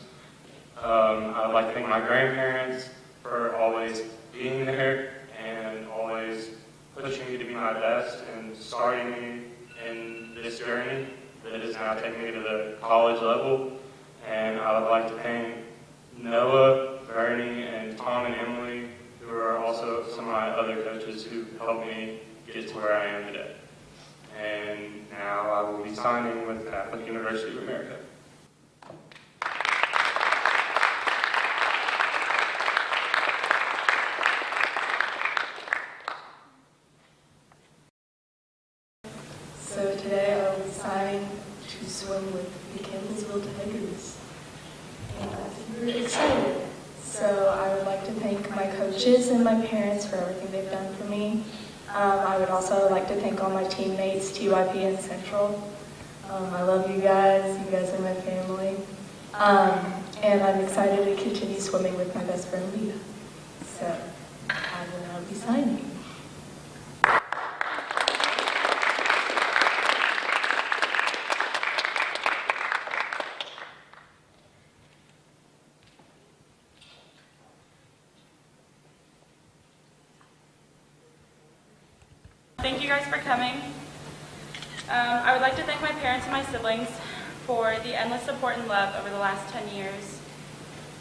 I would like to thank my grandparents for always being there and always pushing me to be my best and starting me in this journey that is now taking me to the college level. And I would like to thank Noah, Bernie, and Tom and Emily, who are also some of my other coaches who helped me get to where I am today. And now I will be signing with Catholic University of America. So today I will be signing to swim with the Campbellsville Tigers. And I'm super excited. So I would like to thank my coaches and my parents for everything they've done for me. I would also like to thank all my teammates, TYP and Central. I love you guys. You guys are my family. And I'm excited to continue swimming with my best friend, Leah. So I will now be signing. Thank you guys for coming. I would like to thank my parents and my siblings for the endless support and love over the last 10 years.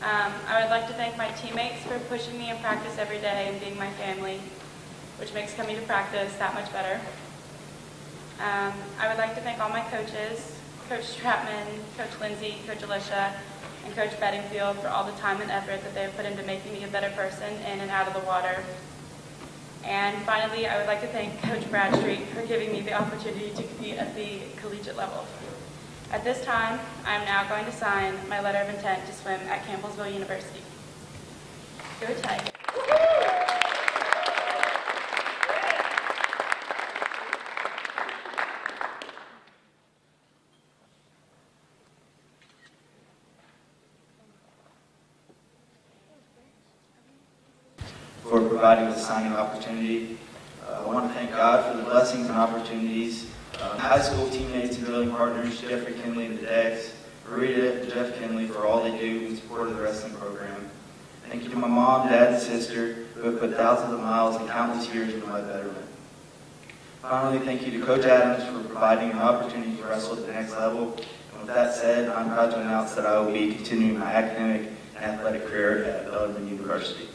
I would like to thank my teammates for pushing me in practice every day and being my family, which makes coming to practice that much better. I would like to thank all my coaches, Coach Stratman, Coach Lindsay, Coach Alicia, and Coach Bedingfield for all the time and effort that they have put into making me a better person in and out of the water. And finally, I would like to thank Coach Bradstreet for giving me the opportunity to compete at the collegiate level. At this time, I am now going to sign my letter of intent to swim at Campbellsville University. Go Tigers! For providing the signing opportunity. I want to thank God for the blessings and opportunities. High school teammates and drilling partners, Jeffrey Kinley and the Dex, Rita and Jeff Kinley for all they do in support of the wrestling program. Thank you to my mom, dad, and sister who have put thousands of miles and countless years into my betterment. Finally, thank you to Coach Adams for providing an opportunity to wrestle at the next level. And with that said, I'm proud to announce that I will be continuing my academic and athletic career at Bellarmine University.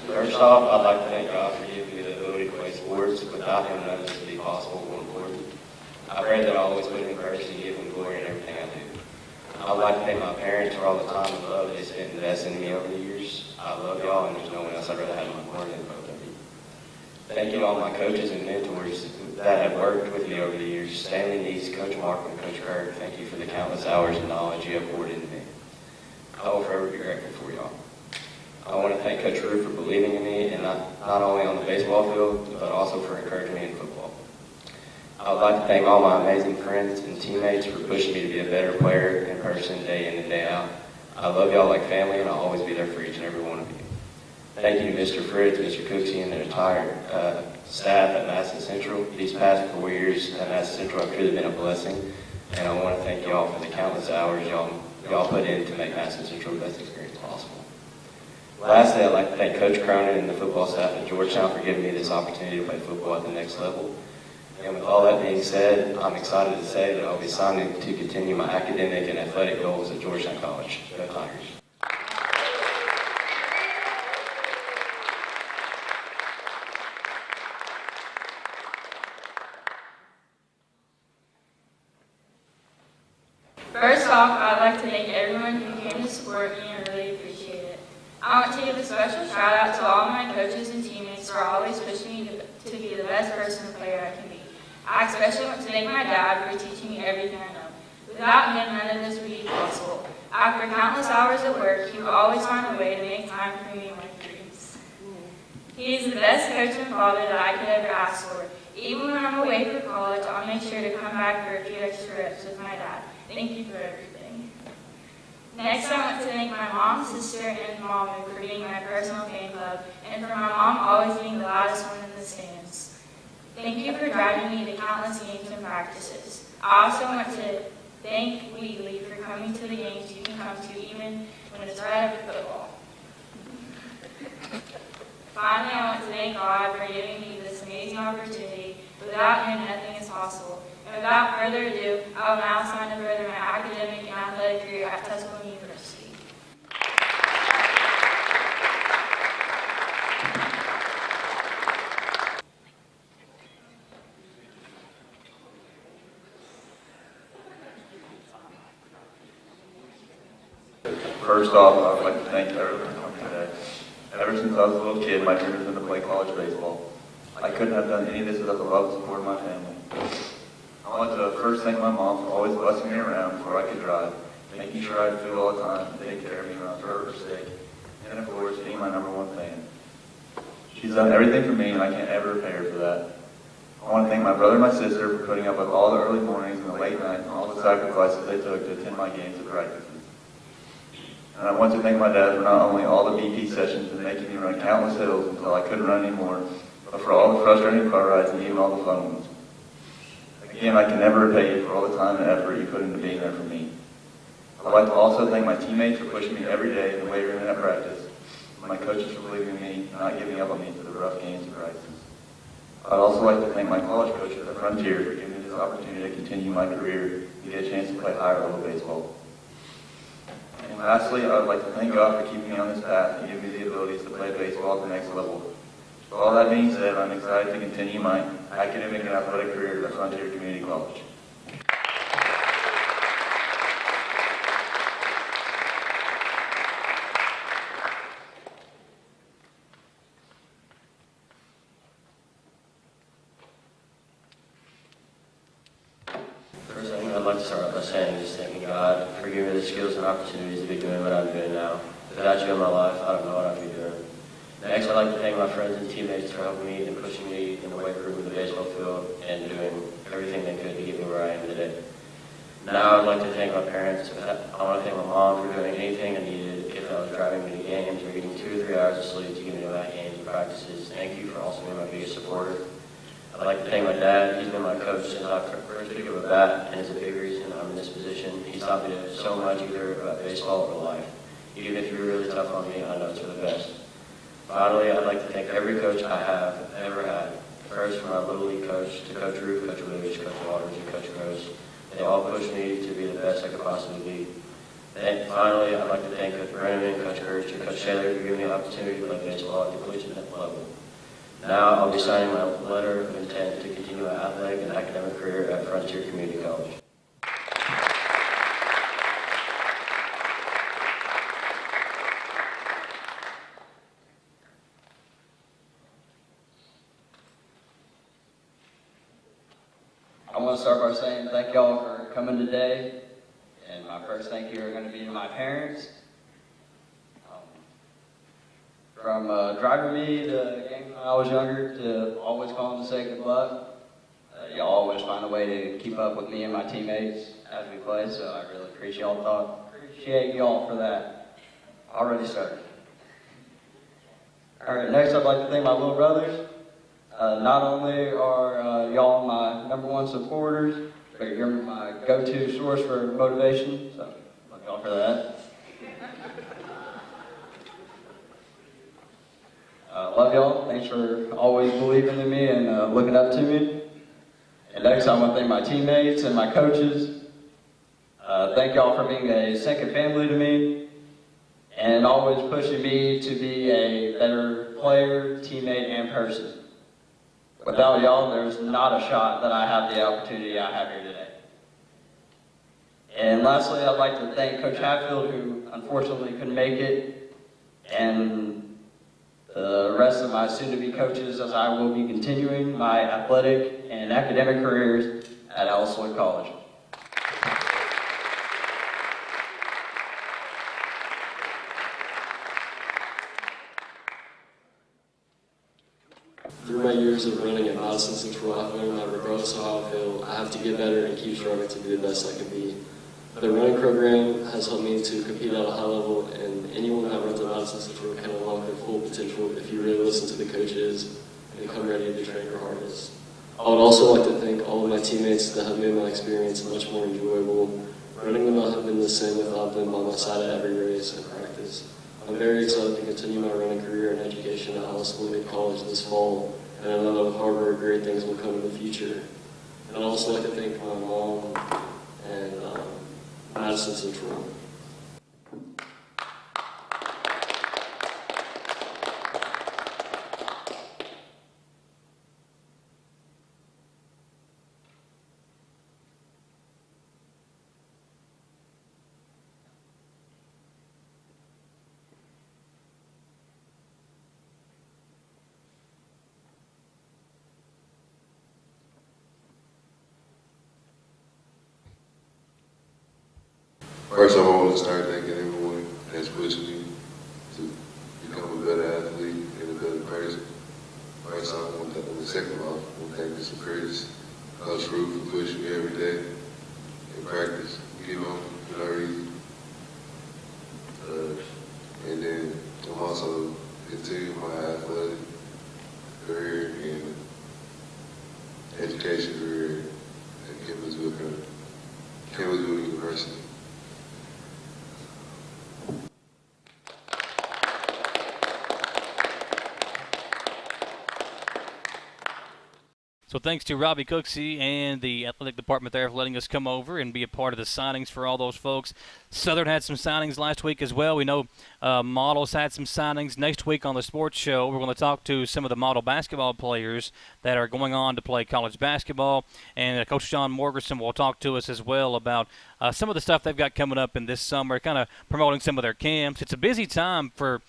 First off, I'd like to thank God for giving me the ability to play sports. Without Him, none of this would be possible or important. I pray that I always put Him first and give Him glory in everything I do. I'd like to thank my parents for all the time and love they spent investing in me over the years. I love y'all, and there's no one else I'd rather have in my corner than both of you. Thank you to all my coaches and mentors that have worked with me over the years. Stanley Neese, Coach Mark, and Coach Kirk, thank you for the countless hours of knowledge you have poured into me. I will forever be grateful for y'all. I want to thank Coach Rue for believing in me, and not only on the baseball field, but also for encouraging me in football. I would like to thank all my amazing friends and teammates for pushing me to be a better player and person day in and day out. I love y'all like family, and I'll always be there for each and every one of you. Thank you to Mr. Fritz, Mr. Cooksey, and the entire staff at Madison Central. These past 4 years at Madison Central have truly been a blessing, and I want to thank y'all for the countless hours y'all put in to make Madison Central the best experience possible. Lastly, I'd like to thank Coach Cronin and the football staff at Georgetown for giving me this opportunity to play football at the next level. And with all that being said, I'm excited to say that I'll be signing to continue my academic and athletic goals at Georgetown College. Go Tigers. First off, I'd like to thank everyone who came to support me and really appreciate it. I want to give a special shout out to all my coaches and teammates who are always pushing me to be the best person and player I can be. I especially want to thank my dad for teaching me everything I know. Without him, none of this would be possible. After countless hours of work, he would always find a way to make time for me and my dreams. He is the best coach and father that I could ever ask for. Even when I'm away for college, I'll make sure to come back for a few extra reps with my dad. Thank you for everything. Next, I want to thank my mom, sister, and mom for being my personal fan club, and for my mom always being the loudest one in the stands. Thank you for driving me to countless games and practices. I also want to thank Wheatley for coming to the games you can come to even when it's right after football. Finally, I want to thank God for giving me this amazing opportunity. Without him, nothing is possible. And without further ado, I will now sign to further my academic and athletic career at Tusculum University. First off, I'd like to thank everyone for coming today. Ever since I was a little kid, my dream has been to play college baseball. I couldn't have done any of this without the love and support of my family. I want to first thank my mom for always busing me around before I could drive, making sure I had food all the time, and taking care of me when I was hurt or sick, and of course, being my #1 fan. She's done everything for me, and I can't ever repay her for that. I want to thank my brother and my sister for putting up with all the early mornings and the late nights and all the sacrifices they took to attend my games and practices. And I want to thank my dad for not only all the BP sessions and making me run countless hills until I couldn't run anymore, but for all the frustrating car rides and even all the fun ones. Again, I can never repay you for all the time and effort you put into being there for me. I'd like to also thank my teammates for pushing me every day in the weight room and at practice, and my coaches for believing in me and not giving up on me through the rough games and practices. I'd also like to thank my college coaches at Frontier for giving me this opportunity to continue my career and get a chance to play higher level baseball. And lastly, I would like to thank God for keeping me on this path and giving me the abilities to play baseball at the next level. With all that being said, I'm excited to continue my academic and athletic career at Frontier Community College. First thing I'd like to start off by saying is thanking God for giving me the skills and opportunities to be doing what I'm doing now. Without you in my life, I don't know what I'd be doing. Next, I'd like to thank my friends and teammates for helping me and pushing me in the weight room and the baseball field and doing everything they could to get me where I am today. Now, I'd like to thank my parents. I want to thank my mom for doing anything I needed if I was driving me to games or getting 2 or 3 hours of sleep to get me to my games and practices. Thank you for also being my biggest supporter. I'd like to thank my dad. He's been my coach since I first picked up a bat and is a big reason I'm in this position. He's taught me so much either about baseball or life. Even if you're really tough on me, I know it's for the best. Finally, I'd like to thank every coach I have ever had. First, from my Little League coach to Coach Roof, Coach Williams, Coach Waters, and Coach Rose. They all pushed me to be the best I could possibly be. Then, finally, I'd like to thank Coach Brennan, Coach Hurst, and Coach Taylor for giving me the opportunity to play baseball at the collegiate level. Now, I'll be signing my letter of intent to continue my athletic and academic career at Frontier Community College. I want to start by saying thank y'all for coming today, and my first thank you are going to be to my parents. From driving me to games when I was younger to always calling to say good luck, y'all always find a way to keep up with me and my teammates as we play, so I really appreciate y'all for that. Already started. All right, next I'd like to thank my little brothers. Not only are y'all my #1 supporters, but you're my go-to source for motivation, so love y'all for that. love y'all. Thanks for always believing in me and looking up to me. And next, I want to thank my teammates and my coaches. Thank y'all for being a second family to me and always pushing me to be a better player, teammate, and person. Without y'all, there's not a shot that I have the opportunity I have here today. And lastly, I'd like to thank Coach Hatfield, who unfortunately couldn't make it, and the rest of my soon-to-be coaches, as I will be continuing my athletic and academic careers at Alice Lloyd College. Through my years of running at Madison Central, I've learned that regardless of how I feel, I have to get better and keep striving to be the best I can be. The running program has helped me to compete at a high level, and anyone that runs at Madison Central can unlock their full potential if you really listen to the coaches and come ready to train your hardest. I would also like to thank all of my teammates that have made my experience much more enjoyable. Running would not have been the same without them by my side at every race and practice. I'm very excited to continue my running career and education at Alice Lloyd College this fall, and I know that with hard work, great things will come in the future. And I'd also like to thank my mom and Madison Central. First, I want to start thanking everyone that's pushed me to become a better athlete and a better person. First, I want to thank, second of all, I want to thank Mr. Curtis, Coach Ruth, for pushing me every day in practice. Give on no reason. And then I'm also continuing my athletic career and education career at Campbellsville University. So thanks to Robbie Cooksey and the athletic department there for letting us come over and be a part of the signings for all those folks. Southern had some signings last week as well. We know Models had some signings. Next week on the sports show, we're going to talk to some of the Model basketball players that are going on to play college basketball. And Coach John Morgerson will talk to us as well about some of the stuff they've got coming up in this summer, kind of promoting some of their camps. It's a busy time for,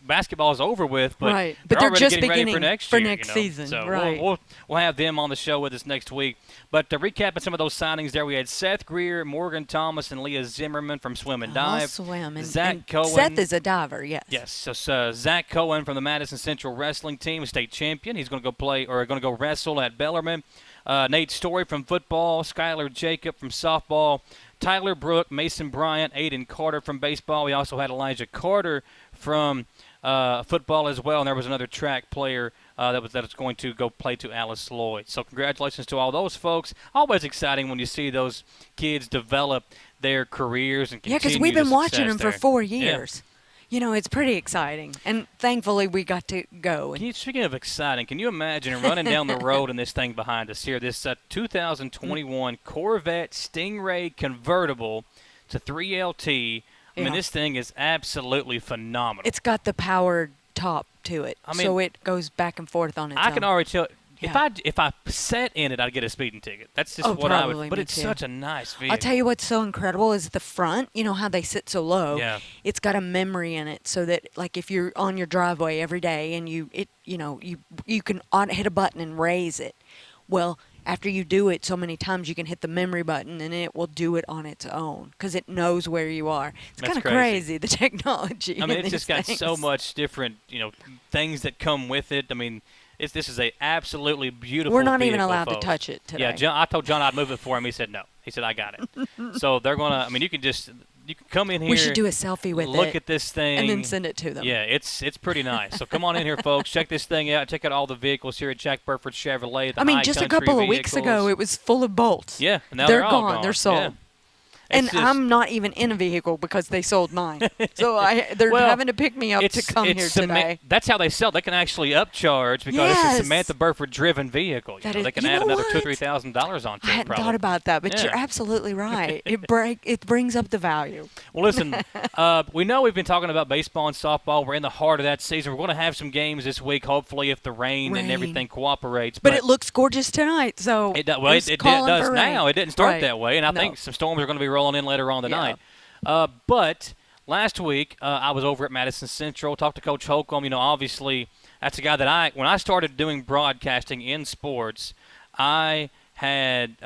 basketball is over with, but right. they're They're already just getting ready beginning for next season. So right. we'll have them on the show with us next week. But recapping some of those signings there, we had Seth Greer, Morgan Thomas, and Leah Zimmerman from Swim and Dive. Swim. And, Zach and Cohen. Seth is a diver, yes. Yes. So Zach Cohen from the Madison Central wrestling team, state champion. He's going to go wrestle at Bellarmine. Nate Story from football, Skylar Jacob from softball, Tyler Brook, Mason Bryant, Aiden Carter from baseball. We also had Elijah Carter from football as well, and there was another track player that was going to go play to Alice Lloyd. So congratulations to all those folks. Always exciting when you see those kids develop their careers and continue. Yeah, because we've been watching them for 4 years. Yeah. It's pretty exciting, and thankfully we got to go. Speaking of exciting, can you imagine running down the road and this thing behind us here, this 2021 Corvette Stingray convertible to 3LT? I mean, this thing is absolutely phenomenal. It's got the powered top to it, so it goes back and forth on its own. I can already tell. If I sat in it, I'd get a speeding ticket. That's just what I would. But it's such a nice vehicle. I'll tell you what's so incredible is the front. You know how they sit so low. Yeah. It's got a memory in it, so that like if you're on your driveway every day and you can hit a button and raise it. Well, after you do it so many times, you can hit the memory button and it will do it on its own because it knows where you are. It's kind of crazy, the technology. I mean, it's just got so much different, things that come with it. I mean. This is a absolutely beautiful We're not even vehicle, allowed folks. to touch it today. Yeah, I told John I'd move it for him. He said no. He said I got it. So they're going to, I mean, you can come in here. We should do a selfie with it. Look at this thing. And then send it to them. Yeah, it's pretty nice. So come on in here, folks. Check this thing out. Check out all the vehicles here at Jack Burford Chevrolet. Just a couple of weeks ago, it was full of bolts. Yeah, and now they're all gone. They're sold. Yeah. And I'm not even in a vehicle because they sold mine. So they're having to pick me up to come here today. That's how they sell. They can actually upcharge because it's a Samantha Burford driven vehicle. They can add another $2,000 or $3,000 onto it. I hadn't thought about that, but you're absolutely right. It brings up the value. Well, listen, we know we've been talking about baseball and softball. We're in the heart of that season. We're going to have some games this week, hopefully, if the rain and everything cooperates. But it looks gorgeous tonight, so it does now. It didn't start that way, and I think some storms are going to be rolling in later on tonight. But last week, I was over at Madison Central, talked to Coach Holcomb. Obviously, that's a guy that when I started doing broadcasting in sports, I had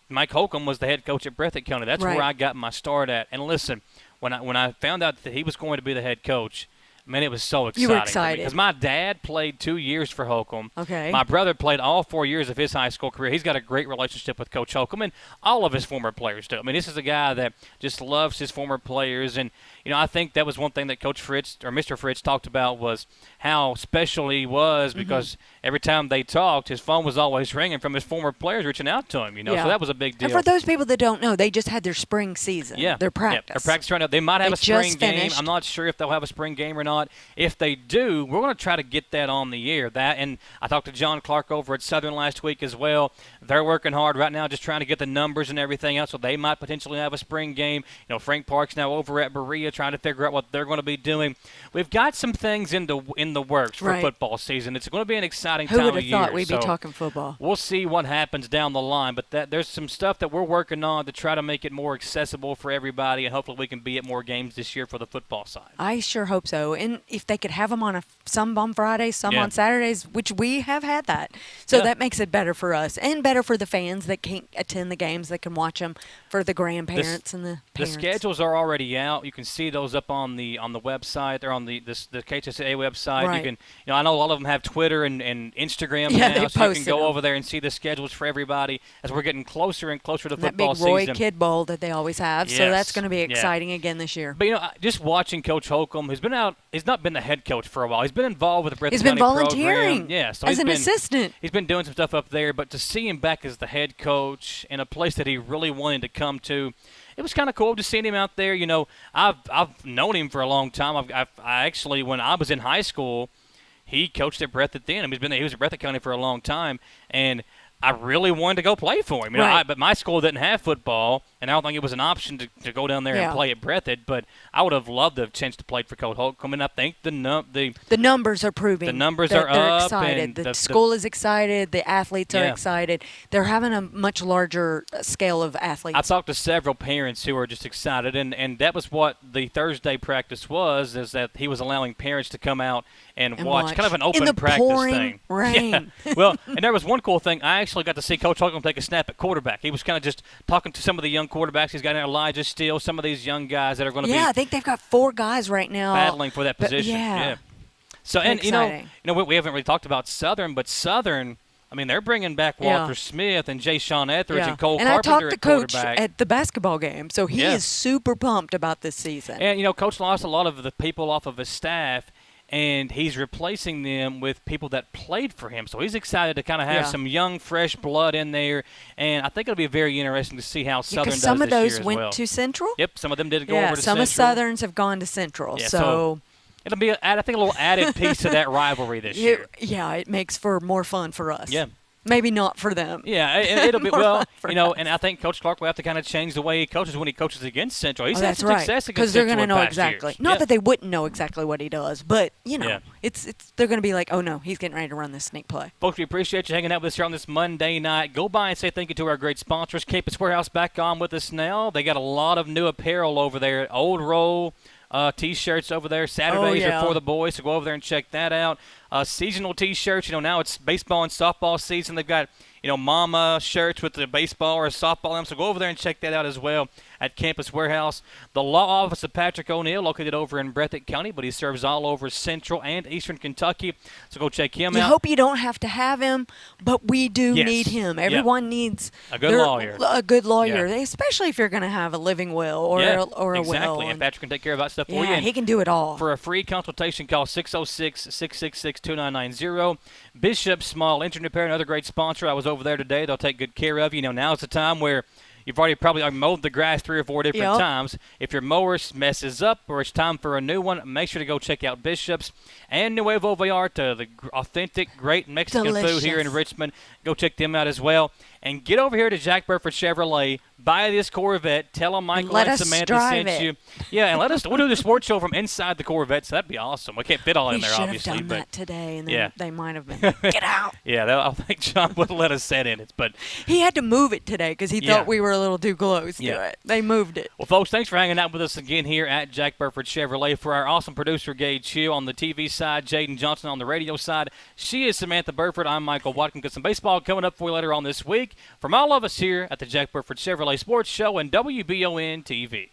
Mike Holcomb was the head coach at Breathitt County. That's where I got my start at. And listen, when I found out that he was going to be the head coach, man, it was so exciting. You were excited. Because my dad played 2 years for Holcomb. Okay. My brother played all 4 years of his high school career. He's got a great relationship with Coach Holcomb, and all of his former players do. I mean, this is a guy that just loves his former players. And, I think that was one thing that Coach Fritz, or Mr. Fritz, talked about was how special he was because every time they talked, his phone was always ringing from his former players reaching out to him, So that was a big deal. And for those people that don't know, they just had their spring season, their practice. Yeah, their practice right now. They might have a spring game. I'm not sure if they'll have a spring game or not. If they do, we're going to try to get that on the air. And I talked to John Clark over at Southern last week as well. They're working hard right now just trying to get the numbers and everything else, so they might potentially have a spring game. Frank Park's now over at Berea trying to figure out what they're going to be doing. We've got some things in the works for football season. It's going to be an exciting time of year. Who would have thought we'd be talking football? We'll see what happens down the line, but there's some stuff that we're working on to try to make it more accessible for everybody, and hopefully we can be at more games this year for the football side. I sure hope so. And if they could have them on some on Fridays, some on Saturdays, which we have had that. So that makes it better for us and better for the fans that can't attend the games, that can watch them, for the grandparents and the parents. The schedules are already out. You can see those up on the website. They're on the KHSA website. Right. You can, I know a lot of them have Twitter and Instagram now, so you can go over there and see the schedules for everybody as we're getting closer and closer to football season. That big Roy Kidd Bowl that they always have. Yes. So that's going to be exciting again this year. But just watching Coach Holcomb, who's been out, he's not been the head coach for a while. He's been involved with the Breathitt County program. He's been volunteering so as an assistant. He's been doing some stuff up there, but to see him back as the head coach in a place that he really wanted to come to, it was kind of cool just seeing him out there. I've known him for a long time. I actually, when I was in high school, he coached at Breathitt then. He was at Breathitt County for a long time, and I really wanted to go play for him. But my school didn't have football, and I don't think it was an option to go down there and play at Breathitt. But I would have loved the chance to play for Coach Holcomb, and I think the numbers are proving. The numbers are up. Excited. The school is excited. The athletes are excited. They're having a much larger scale of athletes. I talked to several parents who are just excited, and that was what the Thursday practice was, is that he was allowing parents to come out and watch. Kind of an open practice thing. Rain. Yeah. Well, and there was one cool thing. I actually got to see Coach Holcomb take a snap at quarterback. He was kind of just talking to some of the young quarterbacks. He's got Elijah Steele, some of these young guys that are going to be. Yeah, I think they've got 4 guys right now battling for that position. Yeah. So, and we haven't really talked about Southern, but Southern, they're bringing back Walter Smith and Jay Sean Etheridge and Cole Carpenter. And I talked to Coach quarterback at the basketball game, so he is super pumped about this season. And Coach lost a lot of the people off of his staff, and he's replacing them with people that played for him. So he's excited to kind of have some young, fresh blood in there. And I think it'll be very interesting to see how Southern does this year as well. Some of those went to Central? Yep, some of them did go over to Central. Some of Southerns have gone to Central. Yeah, so it'll be, I think, a little added piece to that rivalry this year. Yeah, it makes for more fun for us. Yeah. Maybe not for them. Yeah, it'll be, and I think Coach Clark will have to kind of change the way he coaches when he coaches against Central. He's had some success against Central because they're going to know exactly. Years. Not that they wouldn't know exactly what he does, but, they're going to be like, oh, no, he's getting ready to run this sneak play. Folks, we appreciate you hanging out with us here on this Monday night. Go by and say thank you to our great sponsors. Campus Warehouse back on with us now. They got a lot of new apparel over there. Old Roll T-shirts over there. Saturdays are for the boys, so go over there and check that out. Seasonal T-shirts. Now it's baseball and softball season. They've got mama shirts with the baseball or softball on them. So go over there and check that out as well at Campus Warehouse. The law office of Patrick O'Neill, located over in Breathitt County, but he serves all over Central and Eastern Kentucky. So go check him out. I hope you don't have to have him, but we do need him. Everyone needs a good lawyer. A good lawyer, especially if you're going to have a living will or a will. Exactly, and Patrick can take care of that stuff for you. Yeah, he can do it all. For a free consultation, call 606-666-2990. Bishop Small Engine Repair, another great sponsor. I was over there today. They'll take good care of you. Now's the time where You've already probably mowed the grass 3 or 4 different times. If your mower messes up or it's time for a new one, make sure to go check out Bishop's and Nuevo Vallarta, the authentic, great Mexican food here in Richmond. Go check them out as well. And get over here to Jack Burford Chevrolet, buy this Corvette, tell them Michael and Samantha sent you. Yeah, and we'll do the sports show from inside the Corvette, so that'd be awesome. We can't fit all in there, obviously. We should have done that today, and then they might have been, get out. Yeah, I think John would have let us sit in it. But he had to move it today because he thought we were a little too close to it. They moved it. Well, folks, thanks for hanging out with us again here at Jack Burford Chevrolet. For our awesome producer, Gage Hugh, on the TV side, Jaden Johnson on the radio side. She is Samantha Burford. I'm Michael Watkins. Got some baseball coming up for you later on this week. From all of us here at the Jack Burford Chevrolet Sports Show and WBON TV.